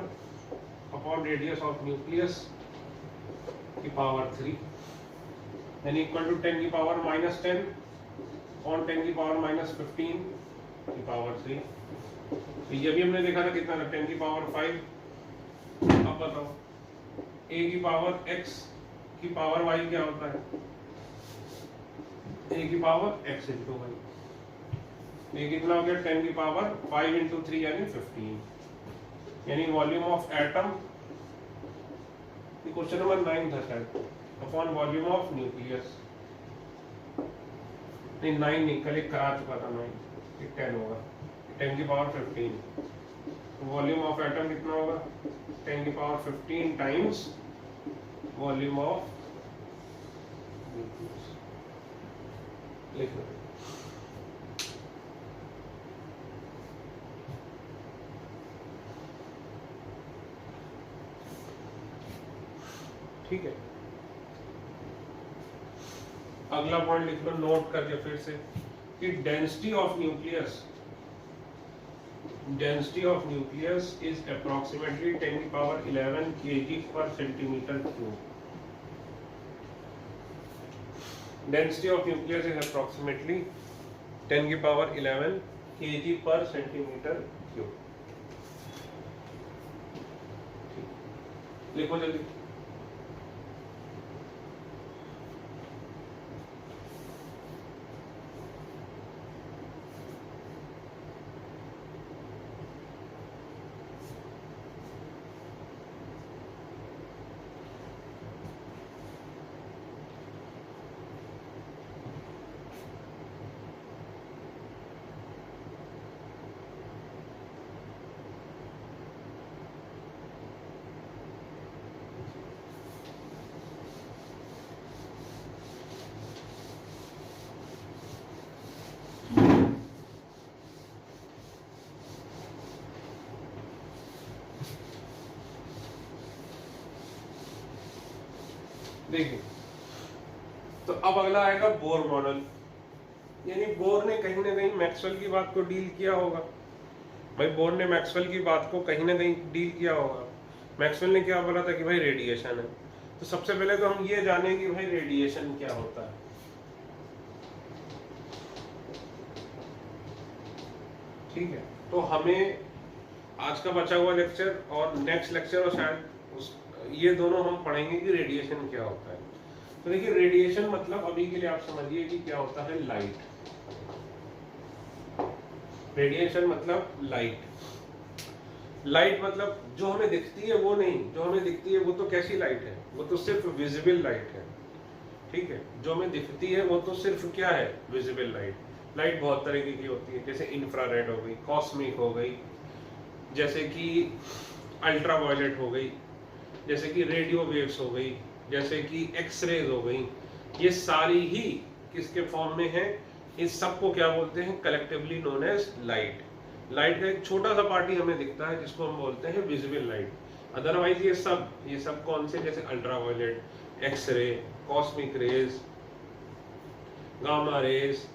upon radius of nucleus की पावर 3 यानी इक्वल टू 10 की पावर -10 और 10 की पावर -15 की पावर 3। तो ये भी हमने देखा था कितना था 10 की पावर 5। अब बताओ a की पावर x की पावर y क्या होता है, a की पावर x इंटू y। ये कितना हो गया 10 की पावर 5 इंटू 3 यानी 15 यानी volume of atom, question number 9 था शायद, अपॉन वॉल्यूम ऑफ न्यूक्लियस। नहीं 9 नहीं, कल एक करा चुका था 9, 10 होगा 10 की पावर 15। वॉल्यूम ऑफ एटम कितना होगा 10 की power 15 times volume of nucleus. लिख लो ठीक है। अगला पॉइंट लिख लो नोट करके फिर से कि density of nucleus is approximately 10 की power 11 kg per centimeter cube. Density of nucleus is approximately 10 की power 11 kg per centimeter cube. लिखो जल्दी। देखिए तो अब अगला आएगा बोर मॉडल, यानी बोर ने कहीं ना कहीं मैक्सवेल की बात को डील किया होगा। भाई बोर ने मैक्सवेल की बात को कहीं ना कहीं डील किया होगा। मैक्सवेल ने क्या बोला था कि भाई रेडिएशन है। तो सबसे पहले तो हम ये जानें कि भाई रेडिएशन क्या होता है। ठीक है, तो हमें आज का बचा हुआ लेक्चर और नेक्स्ट लेक्चर और शायद ये दोनों हम पढ़ेंगे कि रेडिएशन क्या होता है। तो देखिए रेडिएशन मतलब अभी के लिए आप समझिए कि क्या होता है लाइट। रेडिएशन मतलब लाइट मतलब जो हमें दिखती है वो नहीं, जो हमें दिखती है वो तो कैसी लाइट है, वो तो सिर्फ विजिबल लाइट है। ठीक है, जो हमें दिखती है वो तो सिर्फ क्या है, विजिबल लाइट। लाइट बहुत तरीके की होती है, जैसे इंफ्रारेड हो गई, कॉस्मिक हो गई, जैसे कि अल्ट्रावायलेट हो गई, जैसे कि रेडियो वेव्स हो गई, जैसे कि एक्सरेज हो गई। ये सारी ही किसके फॉर्म में है, इस सब को क्या बोलते हैं, collectively known as light. Light का एक छोटा सा पार्ट ही हमें दिखता है जिसको हम बोलते हैं विजिबल लाइट। अदरवाइज ये सब कौन से, जैसे ultraviolet, X-ray, cosmic rays, gamma rays,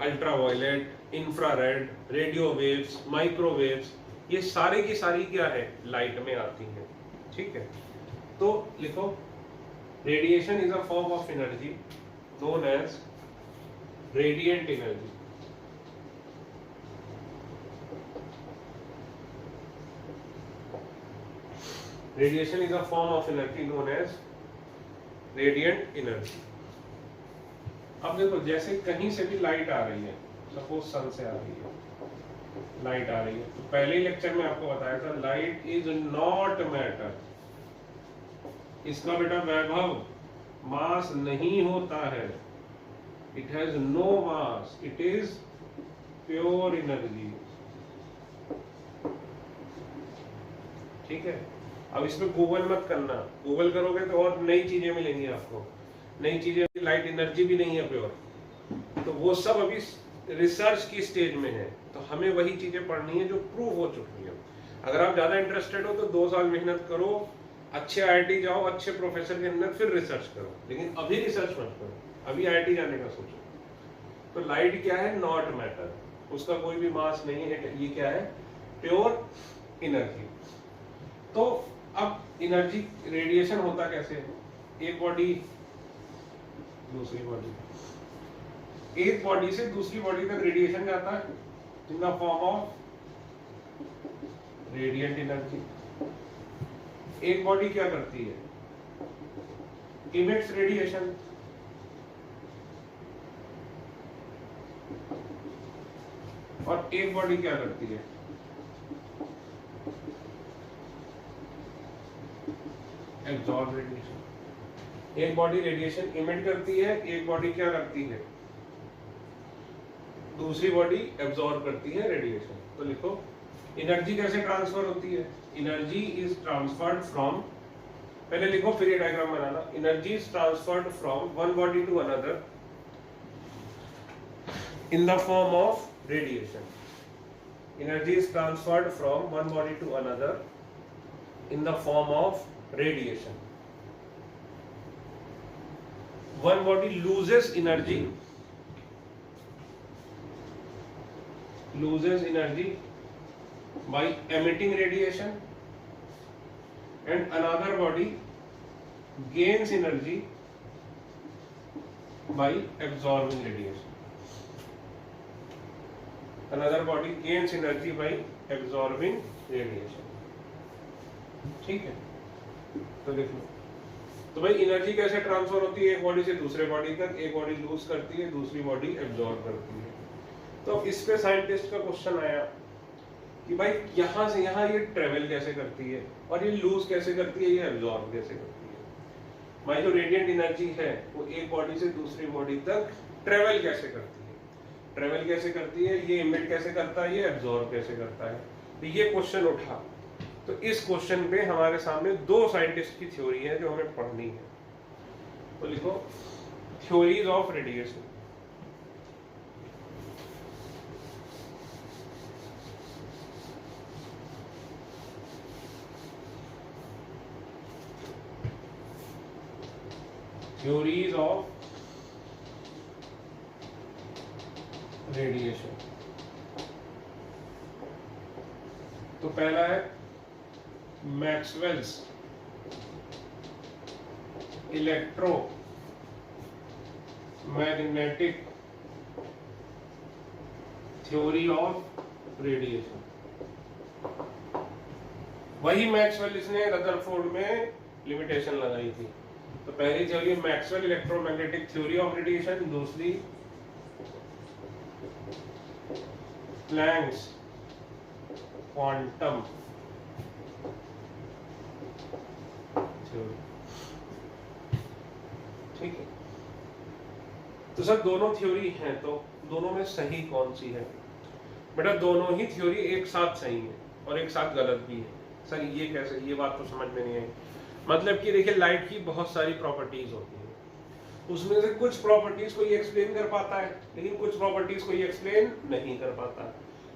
ultraviolet, infrared, radio waves, microwaves, ये सारे की सारी क्या है, लाइट में आती हैं। ठीक है, तो लिखो radiation is a form of energy known as radiant energy. Radiation is a form of energy known as radiant energy. अब देखो जैसे कहीं से भी लाइट आ रही है, सपोज सन से आ रही है, लाइट आ रही है, तो पहले ही लेक्चर में आपको बताया था लाइट इज नॉट मैटर। इसका बेटा वैभव मास नहीं होता है, it has no mass, it is pure energy. ठीक है, अब इसमें गूगल मत करना, गूगल करोगे तो और नई चीजें मिलेंगी आपको, नई चीजें। लाइट एनर्जी भी नहीं है प्योर, तो वो सब अभी रिसर्च की स्टेज में है, तो हमें वही चीजें पढ़नी है जो प्रूव हो चुकी है। अगर आप ज्यादा इंटरेस्टेड हो तो 2 साल मेहनत करो, अच्छे आईआईटी जाओ, अच्छे प्रोफेसर के अंदर फिर रिसर्च करो, लेकिन अभी रिसर्च मत करो, अभी आईआईटी जाने का सोचो। तो लाइट क्या है? नॉट मैटर, उसका कोई भी मास नहीं है, ये क्या है? Pure energy. तो अब एनर्जी रेडिएशन होता कैसे है? एक बॉडी दूसरी बॉडी, एक बॉडी से दूसरी बॉडी तक रेडिएशन जाता है इन the form of radiant energy. एक बॉडी क्या करती है? इमिट्स रेडिएशन, और एक बॉडी क्या करती है? Absorb radiation. एक बॉडी रेडिएशन इमिट करती है, एक बॉडी क्या करती है? दूसरी बॉडी एब्जॉर्ब करती है रेडिएशन। तो लिखो एनर्जी कैसे ट्रांसफर होती है? एनर्जी इज ट्रांसफर्ड फ्रॉम, पहले लिखो फिर ये डायग्राम बनाना। Energy is transferred from one body to another in the form of radiation. Energy is transferred from one body to another in the form of radiation. One body loses energy by emitting radiation, and another body gains energy by absorbing radiation. Another body gains energy by absorbing radiation. ठीक है, तो देख लो। तो भाई energy कैसे transfer होती है? एक बॉडी से दूसरे बॉडी तक, एक बॉडी लूज करती है, दूसरी बॉडी एब्जॉर्ब करती है। तो इस पे साइंटिस्ट का क्वेश्चन आया कि भाई यहाँ से यहाँ ये ट्रेवल कैसे करती है, और ये लूज कैसे करती है, ये एब्जॉर्ब कैसे करती है। भाई जो रेडिएंट एनर्जी है वो एक बॉडी से दूसरी बॉडी तक ट्रेवल कैसे करती है? ट्रेवल कैसे करती है? ये इमिट कैसे करता है, ये एब्जॉर्ब कैसे करता है। तो ये क्वेश्चन उठा। तो इस क्वेश्चन पे हमारे सामने दो साइंटिस्ट की थ्योरी है जो हमें पढ़नी है। तो लिखो theories of radiation. Theories of radiation. तो पहला है Maxwell's electromagnetic theory of radiation. वही मैक्सवेल इसने रदरफोर्ड में लिमिटेशन लगाई थी। तो पहली theory Maxwell electromagnetic theory of radiation, दूसरी प्लैंक्स क्वांटम थ्योरी। ठीक है, तो सर दोनों थ्योरी हैं, तो दोनों में सही कौन सी है? बेटा दोनों ही थ्योरी एक साथ सही है और एक साथ गलत भी है। सर ये कैसे? ये बात तो समझ में नहीं आई। मतलब कि देखिए लाइट की बहुत सारी प्रॉपर्टीज होती है, उसमें से कुछ प्रॉपर्टीज को ये एक्सप्लेन कर पाता है, लेकिन कुछ प्रॉपर्टीज को ये एक्सप्लेन नहीं कर पाता।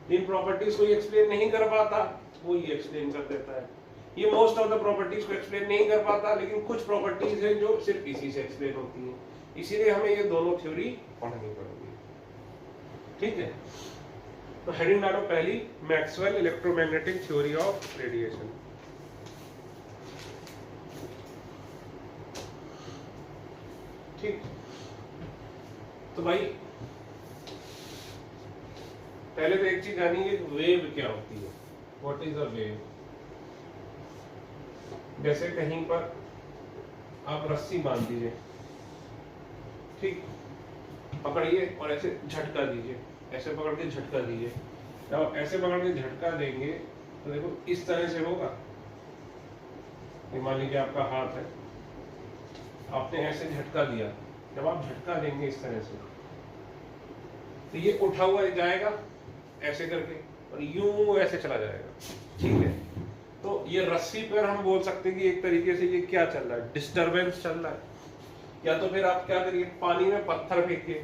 जिन प्रॉपर्टीज को ये एक्सप्लेन नहीं कर पाता वो ये एक्सप्लेन कर देता है। ये मोस्ट ऑफ द प्रॉपर्टीज को एक्सप्लेन नहीं कर पाता, लेकिन कुछ प्रॉपर्टीज है जो सिर्फ इसी से एक्सप्लेन होती है। इसीलिए हमें ये दोनों थ्योरी पढ़नी पड़ेगी। ठीक है, तो हेडिंग डालो पहली, Maxwell electromagnetic theory of radiation. ठीक, तो भाई पहले तो एक चीज जानिए, वेव क्या होती है। What is a wave? जैसे कहीं पर आप रस्सी बांध दीजिए, ठीक, पकड़िए और ऐसे झटका दीजिए, ऐसे पकड़ के झटका दीजिए। जब ऐसे पकड़ के झटका देंगे तो देखो इस तरह से होगा। मान लीजिए आपका हाथ है, आपने ऐसे झटका दिया, जब आप झटका देंगे इस तरह से तो ये उठा हुआ जाएगा ऐसे करके और यूं ऐसे चला जाएगा। ठीक है, तो ये रस्सी पर हम बोल सकते हैं कि एक तरीके से ये क्या चल रहा है, डिस्टरबेंस चल रहा है। या तो फिर आप क्या करिए, पानी में पत्थर फेंकिए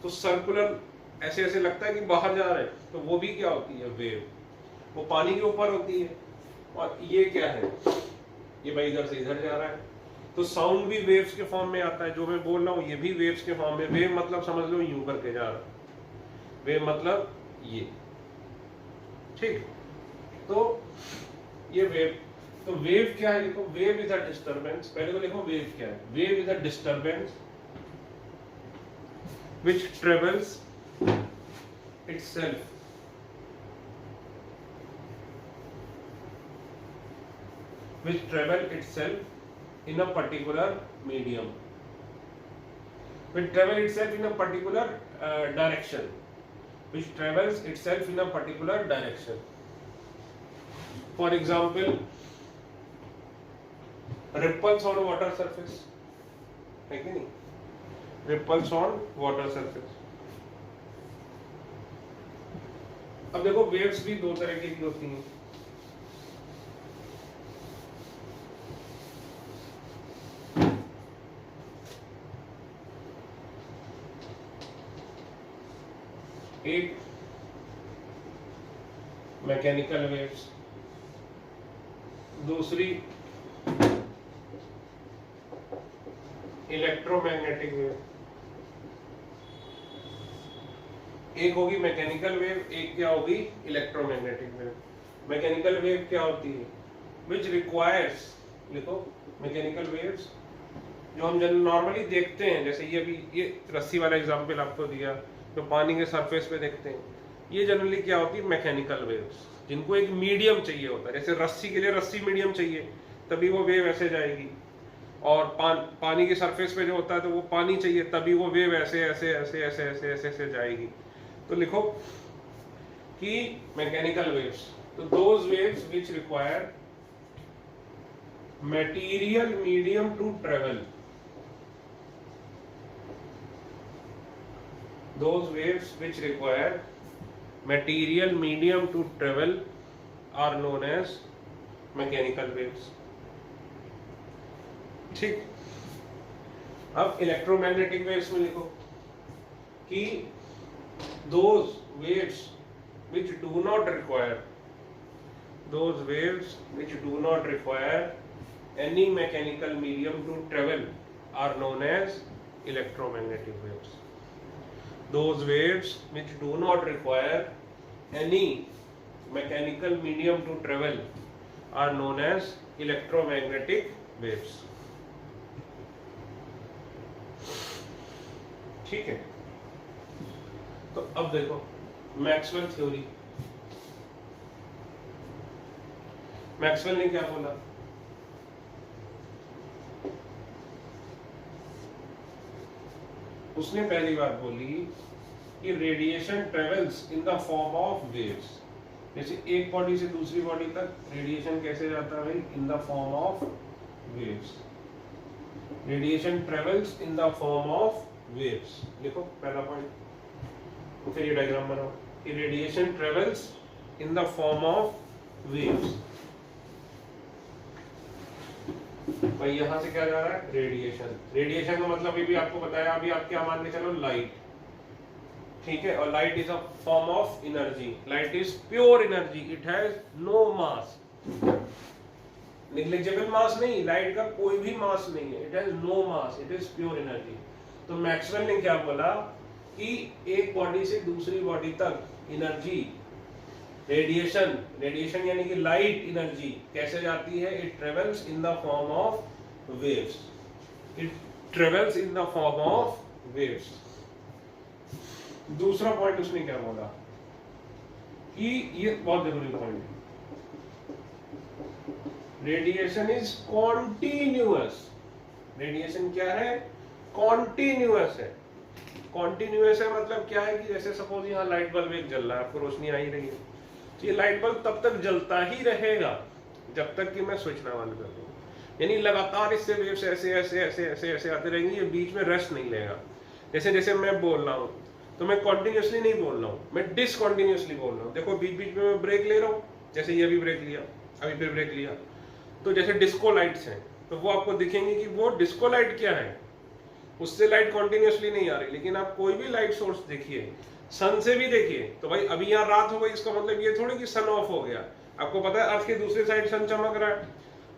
तो सर्कुलर ऐसे ऐसे लगता है कि बाहर जा रहे हैं, तो वो भी क्या होती है, वेव। वो पानी के ऊपर होती है। और ये क्या है, ये भाई इधर से इधर जा रहा है। तो साउंड भी वेव्स के फॉर्म में आता है, जो मैं बोल रहा हूँ ये भी वेव्स के फॉर्म में। वेव मतलब समझ लो यूं करके जा रहा है, वेव मतलब ये, ठीक। तो ये वेव, तो वेव क्या है लिखो, वेव इज अ डिस्टर्बेंस। पहले तो लिखो वेव क्या है। Wave is a disturbance which travels itself in a particular medium, which travel itself in a particular direction, which travels itself in a particular direction. For example, ripples on water surface, है कि नहीं? Ripples on water surface. अब देखो waves भी दो तरह की होती हैं। एक मैकेनिकल वेव्स, दूसरी इलेक्ट्रोमैग्नेटिक वेव। एक होगी मैकेनिकल वेव, एक क्या होगी इलेक्ट्रोमैग्नेटिक वेव। मैकेनिकल वेव क्या होती है, विच रिक्वायर्स, लिखो मैकेनिकल वेव्स जो हम नॉर्मली देखते हैं, जैसे ये अभी ये रस्सी वाला एग्जांपल आपको दिया, जो पानी के सरफेस पे देखते हैं, ये जनरली क्या होती है मैकेनिकल वेव्स, जिनको एक मीडियम चाहिए होता है। जैसे रस्सी के लिए रस्सी मीडियम चाहिए, तभी वो वेव ऐसे जाएगी। और पानी के सरफेस पे जो होता है तो वो पानी चाहिए, तभी वो वेव ऐसे ऐसे ऐसे ऐसे ऐसे ऐसे ऐसे जाएगी। तो लिखो कि मैकेनिकल वेव्स, तो those waves which require material medium to travel, those waves which require material medium to travel are known as mechanical waves, ठीक। अब इलेक्ट्रोमैग्नेटिक वेव्स में लिखो कि those waves which do not require any mechanical medium to travel are known as electromagnetic waves. Those waves which do not require any mechanical medium to travel are known as electromagnetic waves, ठीक है। तो अब देखो Maxwell theory, Maxwell ने क्या बोला, उसने पहली बात बोली कि radiation travels in the form of waves. जैसे एक बॉडी से दूसरी बॉडी तक रेडिएशन कैसे जाता है भाई, इन the form of waves. Radiation travels in the form of waves, लिखो पहला पॉइंट। तो फिर ये डायग्राम बनाओ कि radiation travels in the form of waves. भाई यहां से क्या जा रहा है, रेडिएशन। रेडिएशन का मतलब ये भी आपको बताया, अभी आप क्या मान के चलो, लाइट, ठीक है। और light is a form of energy, light is pure energy, it has no mass, negligible mass नहीं, लाइट का कोई भी मास नहीं है, it has no mass, it is pure energy. तो मैक्सवेल ने क्या बोला कि एक बॉडी से दूसरी बॉडी तक एनर्जी, रेडिएशन, रेडिएशन यानी कि लाइट एनर्जी कैसे जाती है, it travels in the form of waves, it travels in the form of waves. दूसरा पॉइंट उसने क्या बोला कि ये बहुत जरूरी पॉइंट है, रेडिएशन इज कॉन्टिन्यूअस। रेडिएशन क्या है, कॉन्टिन्यूअस है। कॉन्टिन्यूअस है मतलब क्या है कि जैसे सपोज यहाँ लाइट बल्ब एक जल रहा है, आपको रोशनी आ ही रही है, तो ये लाइट बल्ब तब तक जलता ही रहेगा जब तक कि मैं स्विच ना बंद कर दूं। यानी लगातार इससे वेव्स ऐसे ऐसे ऐसे ऐसे ऐसे आते रहेंगी, ये बीच में रेस्ट नहीं लेगा। जैसे जैसे मैं बोल रहा हूँ तो मैं कॉन्टिन्यूसली नहीं बोल रहा हूँ, मैं डिसकॉन्टिन्यूसली बोल रहा हूँ। देखो बीच बीच में मैं ब्रेक ले रहा हूँ, जैसे ये अभी ब्रेक लिया, अभी फिर ब्रेक लिया। तो जैसे डिस्को लाइट्स हैं तो वो आपको दिखेंगे कि वो डिस्को लाइट क्या है, उससे लाइट कॉन्टिन्यूसली नहीं आ रही। लेकिन आप कोई भी लाइट सोर्स देखिए, सन से भी देखिए, तो भाई अभी यहाँ रात हो गई, इसका मतलब ये थोड़ी कि सन ऑफ हो गया। आपको पता है अर्थ के दूसरे साइड सन चमक रहा है,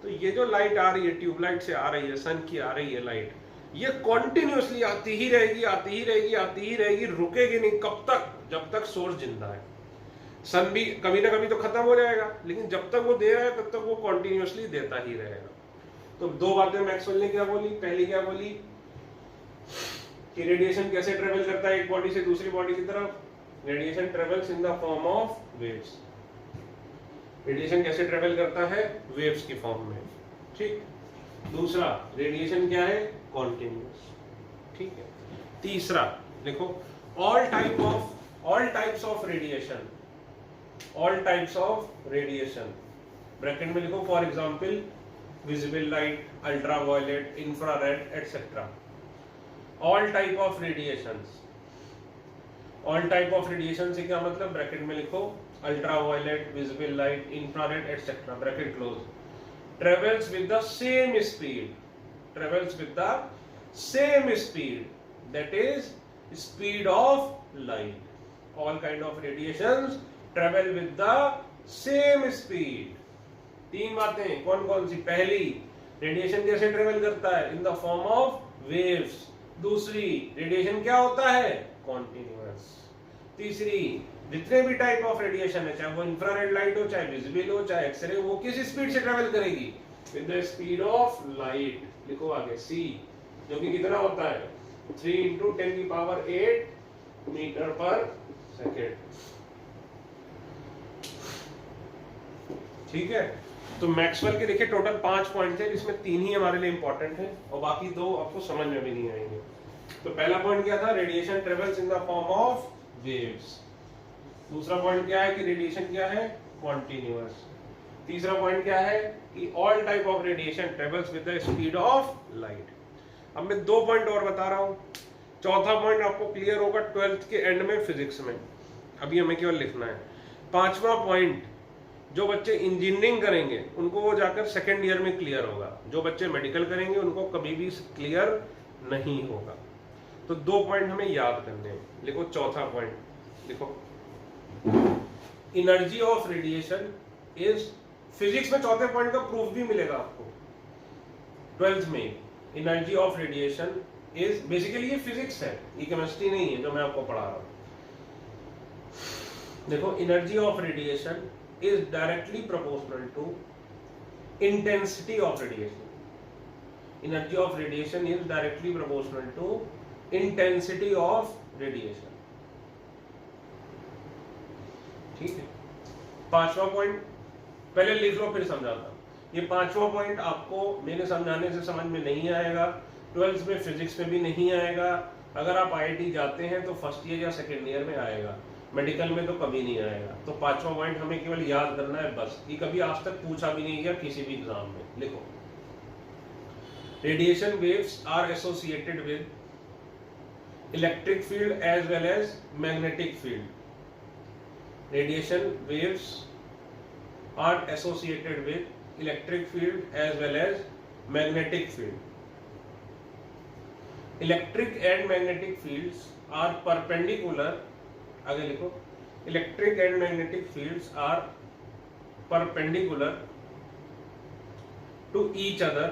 तो ये जो लाइट आ रही है, ट्यूबलाइट से आ रही है, सन की आ रही है लाइट, ये कॉन्टिन्यूसली आती ही रहेगी, आती ही रहेगी, आती ही रहेगी, रुकेगी नहीं। कब तक? जब तक सोर्स जिंदा है। सन भी कभी ना कभी तो खत्म हो जाएगा, लेकिन जब तक वो दे रहा है तब तक वो कॉन्टिन्यूसली देता ही रहेगा। तो दो बातें मैक्सवेल ने क्या बोली। पहली क्या बोली कि रेडिएशन कैसे ट्रेवल करता है एक बॉडी से दूसरी बॉडी की तरफ। Radiation travels in the form of waves. Radiation कैसे ट्रेवल करता है? वेव्स की फॉर्म में। ठीक। दूसरा, रेडिएशन क्या है? कॉन्टिन्यूअस। ठीक है। तीसरा देखो, all types of radiation, all types of radiation, bracket में लिखो for example visible light, ultraviolet, infrared etcetera. All type of radiations, all type of radiation से क्या मतलब? ब्रैकेट में लिखो ultraviolet, visible light, infrared etcetera, bracket close, travels with the same speed, travels with the same speed, that is speed of light. All kind of radiations travel with the same speed. तीन बातें कौन कौन सी? पहली, radiation कैसे travel करता है? इन the form of waves. दूसरी, radiation क्या होता है? कॉन्टिन्यूअस। तीसरी, जितने भी टाइप ऑफ रेडिएशन है, चाहे वो इंफ्रारेड लाइट हो, चाहे विजिबल हो, चाहे एक्सरे, वो किस स्पीड से ट्रेवल करेगी? With the speed of light. लिखो आगे सी, जो कि कितना होता है? 3 × 10⁸ मीटर पर सेकेंड। ठीक है। तो मैक्सवेल के देखिए टोटल 5 पॉइंट थे, जिसमें 3 ही हमारे लिए इंपॉर्टेंट है और बाकी 2 आपको समझ में भी नहीं आएंगे। तो पहला पॉइंट क्या था? Radiation travels in the form of waves. दूसरा पॉइंट क्या है कि रेडिएशन क्या है? कॉन्टिन्यूअस। तीसरा पॉइंट क्या है कि all type of radiation travels with the speed of light. अब मैं 2 पॉइंट और बता रहा हूं। चौथा पॉइंट आपको क्लियर होगा 12th के एंड में फिजिक्स में, अभी हमें केवल लिखना है। पांचवा पॉइंट, जो बच्चे इंजीनियरिंग करेंगे उनको वो जाकर सेकेंड ईयर में क्लियर होगा, जो बच्चे मेडिकल करेंगे उनको कभी भी क्लियर नहीं होगा। तो 2 पॉइंट हमें याद करने हैं। लिखो चौथा पॉइंट, लिखो energy of radiation is, physics में चौथे पॉइंट का प्रूफ भी मिलेगा आपको 12th में। Energy of radiation is, basically ये फिजिक्स है, ये केमिस्ट्री नहीं है जो मैं आपको पढ़ा रहा हूं। देखो, energy of radiation is directly proportional to intensity of radiation. Energy of radiation is directly proportional to intensity of radiation. ठीक है। पांचवा पॉइंट पहले लिख लो फिर समझाता हूं। ये पांचवा पॉइंट आपको मेरे समझाने से समझ में नहीं आएगा, 12th में फिजिक्स में भी नहीं आएगा। अगर आप आईआईटी जाते हैं तो फर्स्ट ईयर या सेकेंड ईयर में आएगा, मेडिकल में तो कभी नहीं आएगा। तो पांचवा पॉइंट हमें केवल याद करना है बस। ये कभी आज तक पूछा भी नहीं गया किसी भी एग्जाम में। लिखो, radiation waves are associated with electric field as well as magnetic field. Radiation waves are associated with electric field as well as magnetic field. Electric and magnetic fields are perpendicular. आगे लिखो, electric and magnetic fields are perpendicular to each other,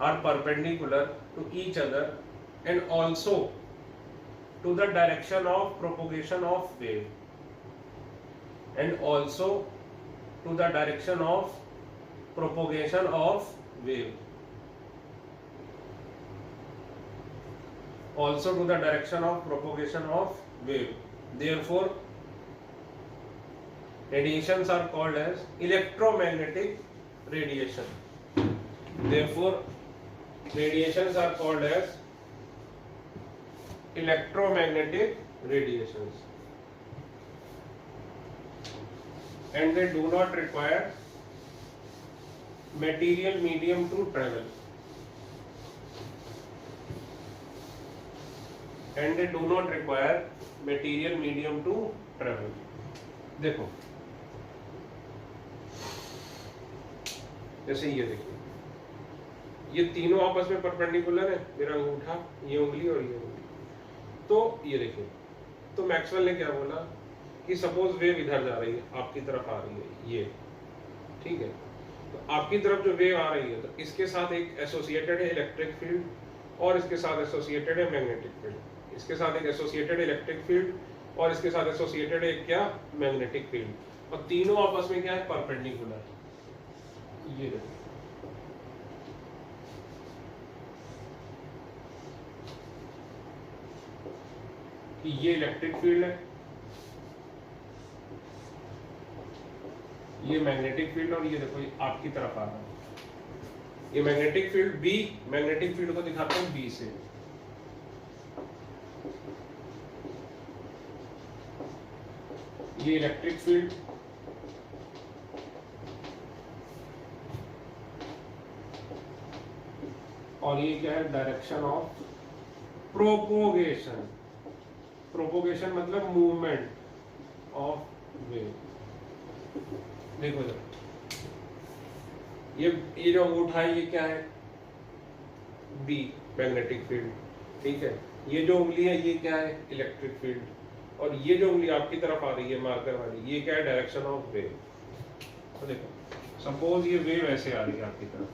are perpendicular to each other and also to the direction of propagation of wave, and also to the direction of propagation of wave, also to the direction of propagation of wave. Therefore radiations are called as electromagnetic radiation. Therefore radiations are called as electromagnetic radiations, and they do not require material medium to travel, and they do not require material medium to travel. देखो, जैसे ये देखिए, ये तीनों आपस में perpendicular है, मेरा अंगूठा, ये उंगली और ये उंगली। तो ये देखिए, तो मैक्सवेल ने क्या बोला कि सपोज वेव इधर जा रही है, आपकी तरफ आ रही है ये, ठीक है, तो आपकी तरफ जो वेव आ रही है तो इसके साथ एक एसोसिएटेड है इलेक्ट्रिक फील्ड और इसके साथ एसोसिएटेड है मैग्नेटिक फील्ड, इसके साथ एक एसोसिएटेड इलेक्ट्रिक फील्ड और इसके साथ एसोसिएटेड है क्या मैग्नेटिक फील्ड, और तीनों आपस में क्या है परपेंडिकुलर। ये देखो कि ये इलेक्ट्रिक फील्ड है, ये मैग्नेटिक फील्ड, और ये देखो ये आपकी तरफ आ रहा है ये magnetic field B, magnetic field को दिखाते हैं बी से, ये इलेक्ट्रिक फील्ड, और ये क्या है डायरेक्शन ऑफ प्रोपोगेशन। प्रोपोगेशन मतलब मूवमेंट ऑफ वेव। देखो जरा ये जो अंगूठा है ये क्या है बी मैग्नेटिक फील्ड, ठीक है। ये जो उंगली है ये क्या है इलेक्ट्रिक फील्ड, और ये जो उंगली आपकी तरफ आ रही है मार्कर वाली ये क्या है डायरेक्शन ऑफ वेव। तो देखो सपोज ये वेव ऐसे आ रही है आपकी तरफ,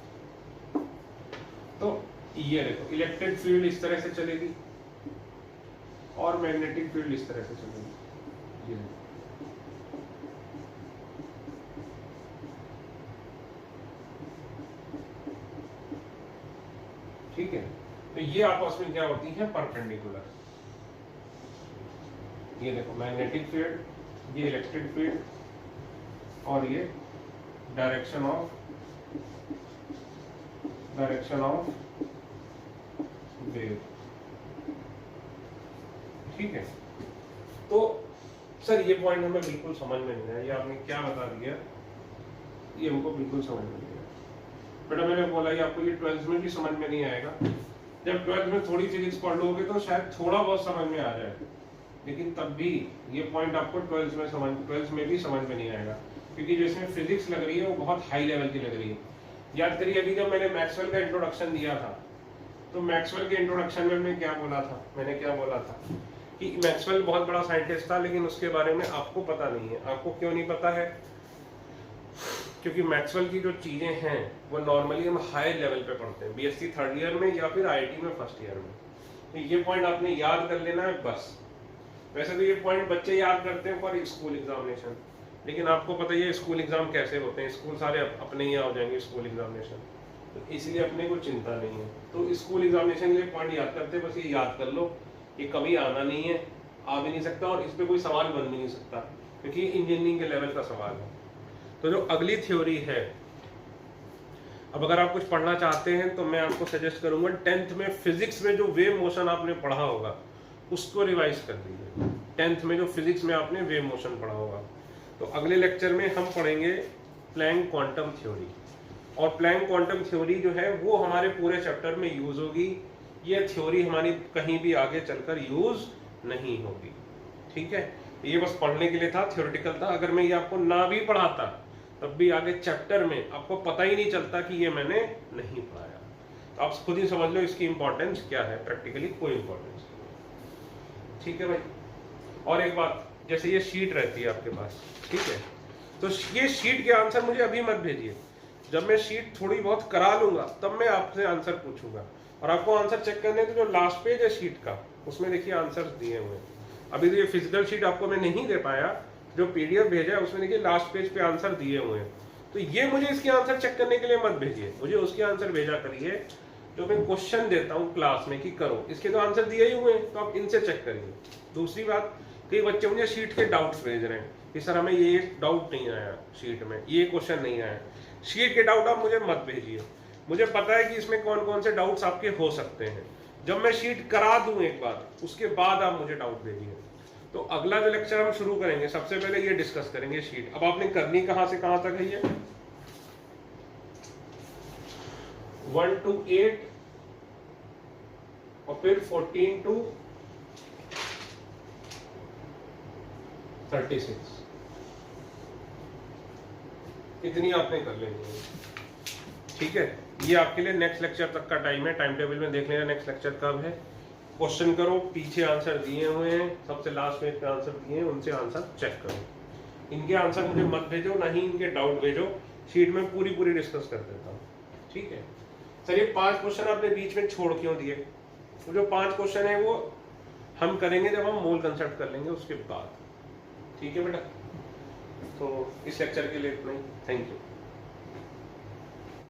तो ये देखो इलेक्ट्रिक फील्ड इस तरह से चलेगी और मैग्नेटिक फील्ड इस तरह से चलेगी। ये ठीक है, तो ये आपस में क्या होती है परपेंडिकुलर। ये देखो मैग्नेटिक फील्ड, ये इलेक्ट्रिक फील्ड, और ये डायरेक्शन ऑफ वेव, ठीक है। तो सर ये पॉइंट हमें बिल्कुल समझ में नहीं आया, ये आपने क्या बता दिया ये हमको बिल्कुल समझ में नहीं आया। बेटा मैंने बोला कि आपको ये 12th में भी समझ में नहीं आएगा, जब 12th में थोड़ी फिजिक्स पढ़ लोगे तो शायद थोड़ा बहुत समझ में आ जाए, लेकिन तब भी ये पॉइंट आपको 12th में भी समझ में नहीं आएगा, क्योंकि जो इसमें फिजिक्स लग रही है वो बहुत हाई लेवल की लग रही है। याद करिए अभी जब मैंने मैक्सवेल का इंट्रोडक्शन दिया था, तो मैक्सवेल के इंट्रोडक्शन में मैंने क्या बोला था कि मैक्सवेल बहुत बड़ा साइंटिस्ट था, लेकिन उसके बारे में आपको पता नहीं है। आपको क्यों नहीं पता है? क्योंकि मैक्सवेल की जो चीजें हैं वो नॉर्मली हम हाई लेवल पे पढ़ते हैं, बीएससी 3rd ईयर में या फिर आईआईटी में 1st ईयर में। तो ये पॉइंट आपने याद कर लेना है बस। वैसे तो ये पॉइंट बच्चे याद करते हैं फॉर स्कूल एग्जामिनेशन, लेकिन आपको पता ही है स्कूल एग्जाम कैसे होते हैं, स्कूल सारे अपने ही हो जाएंगे स्कूल एग्जामिनेशन, तो इसलिए अपने को चिंता नहीं है। तो स्कूल एग्जामिनेशन के लिए पॉइंट याद करते हैं, बस ये याद कर लो, ये कभी आना नहीं है, आ भी नहीं सकता, और इस पे कोई सवाल बन भी नहीं सकता, क्योंकि इंजीनियरिंग के लेवल का सवाल है। तो जो अगली थ्योरी है, अब अगर आप कुछ पढ़ना चाहते हैं तो मैं आपको सजेस्ट करूंगा 10th में फिजिक्स में जो वेव मोशन आपने पढ़ा होगा उसको रिवाइज कर लीजिए। 10th में जो फिजिक्स में आपने वेव मोशन पढ़ा होगा, तो अगले लेक्चर में हम पढ़ेंगे प्लैंक क्वांटम थ्योरी, और प्लैंक क्वांटम थ्योरी जो है वो हमारे पूरे चैप्टर में यूज होगी। ये थ्योरी हमारी कहीं भी आगे चलकर यूज नहीं होगी, ठीक है। ये बस पढ़ने के लिए था, थ्योरेटिकल था। अगर मैं ये आपको ना भी पढ़ाता तब भी आगे चैप्टर में आपको पता ही नहीं चलता कि ये मैंने नहीं पढ़ाया। तो आप खुद ही समझ लो इसकी इंपॉर्टेंस क्या है, प्रैक्टिकली कोई इंपॉर्टेंस नहीं, ठीक है भाई। और एक बात, जैसे ये शीट रहती है आपके पास, ठीक है, तो ये शीट के आंसर मुझे अभी मत भेजिए, जब मैं शीट थोड़ी बहुत करा लूंगा तब मैं आपसे आंसर पूछूंगा, और आपको आंसर चेक करने के जो लास्ट पेज है शीट का उसमें देखिए आंसर्स दिए हुए हैं। अभी तो ये फिजिकल शीट आपको मैं नहीं दे पाया, जो पीडीएफ भेजा है उसमें देखिए लास्ट पेज पे आंसर दिए हुए हैं। तो ये मुझे इसके आंसर चेक करने के लिए मत भेजिए, मुझे उसके आंसर भेजा करिए जो मैं क्वेश्चन देता हूँ क्लास में कि करो, इसके तो आंसर दिए ही हुए हैं तो आप इनसे चेक करिए। दूसरी बात, कई बच्चे मुझे शीट के डाउट्स भेज रहे हैं कि सर हमें ये डाउट नहीं आया शीट में, ये क्वेश्चन नहीं आया। शीट के डाउट आप मुझे मत भेजिए, मुझे पता है कि इसमें कौन कौन से डाउट्स आपके हो सकते हैं। जब मैं शीट करा दूं एक बार, उसके बाद आप मुझे डाउट भेजिए। तो अगला जो लेक्चर हम शुरू करेंगे सबसे पहले ये डिस्कस करेंगे शीट। अब आपने करनी कहां से कहां तक है ये 1 to 8 और फिर 14 to 36, इतनी आपने कर लेनी है, ठीक है। ये आपके लिए नेक्स्ट लेक्चर तक का टाइम है, टाइम टेबल में देख लेना नेक्स्ट लेक्चर कब है। क्वेश्चन करो, पीछे आंसर दिए हुए हैं, सबसे लास्ट पेज पे आंसर दिए हैं, उनसे आंसर चेक करो। इनके आंसर मुझे मत भेजो, ना ही इनके डाउट भेजो, शीट में पूरी डिस्कस कर देता हूँ, ठीक है। सर ये 5 क्वेश्चन आपने बीच में छोड़ क्यों दिए? तो जो 5 क्वेश्चन है वो हम करेंगे जब हम मोल कंसेप्ट कर लेंगे उसके बाद, ठीक है बेटा। तो इस लेक्चर के लिए इतना ही, थैंक यू।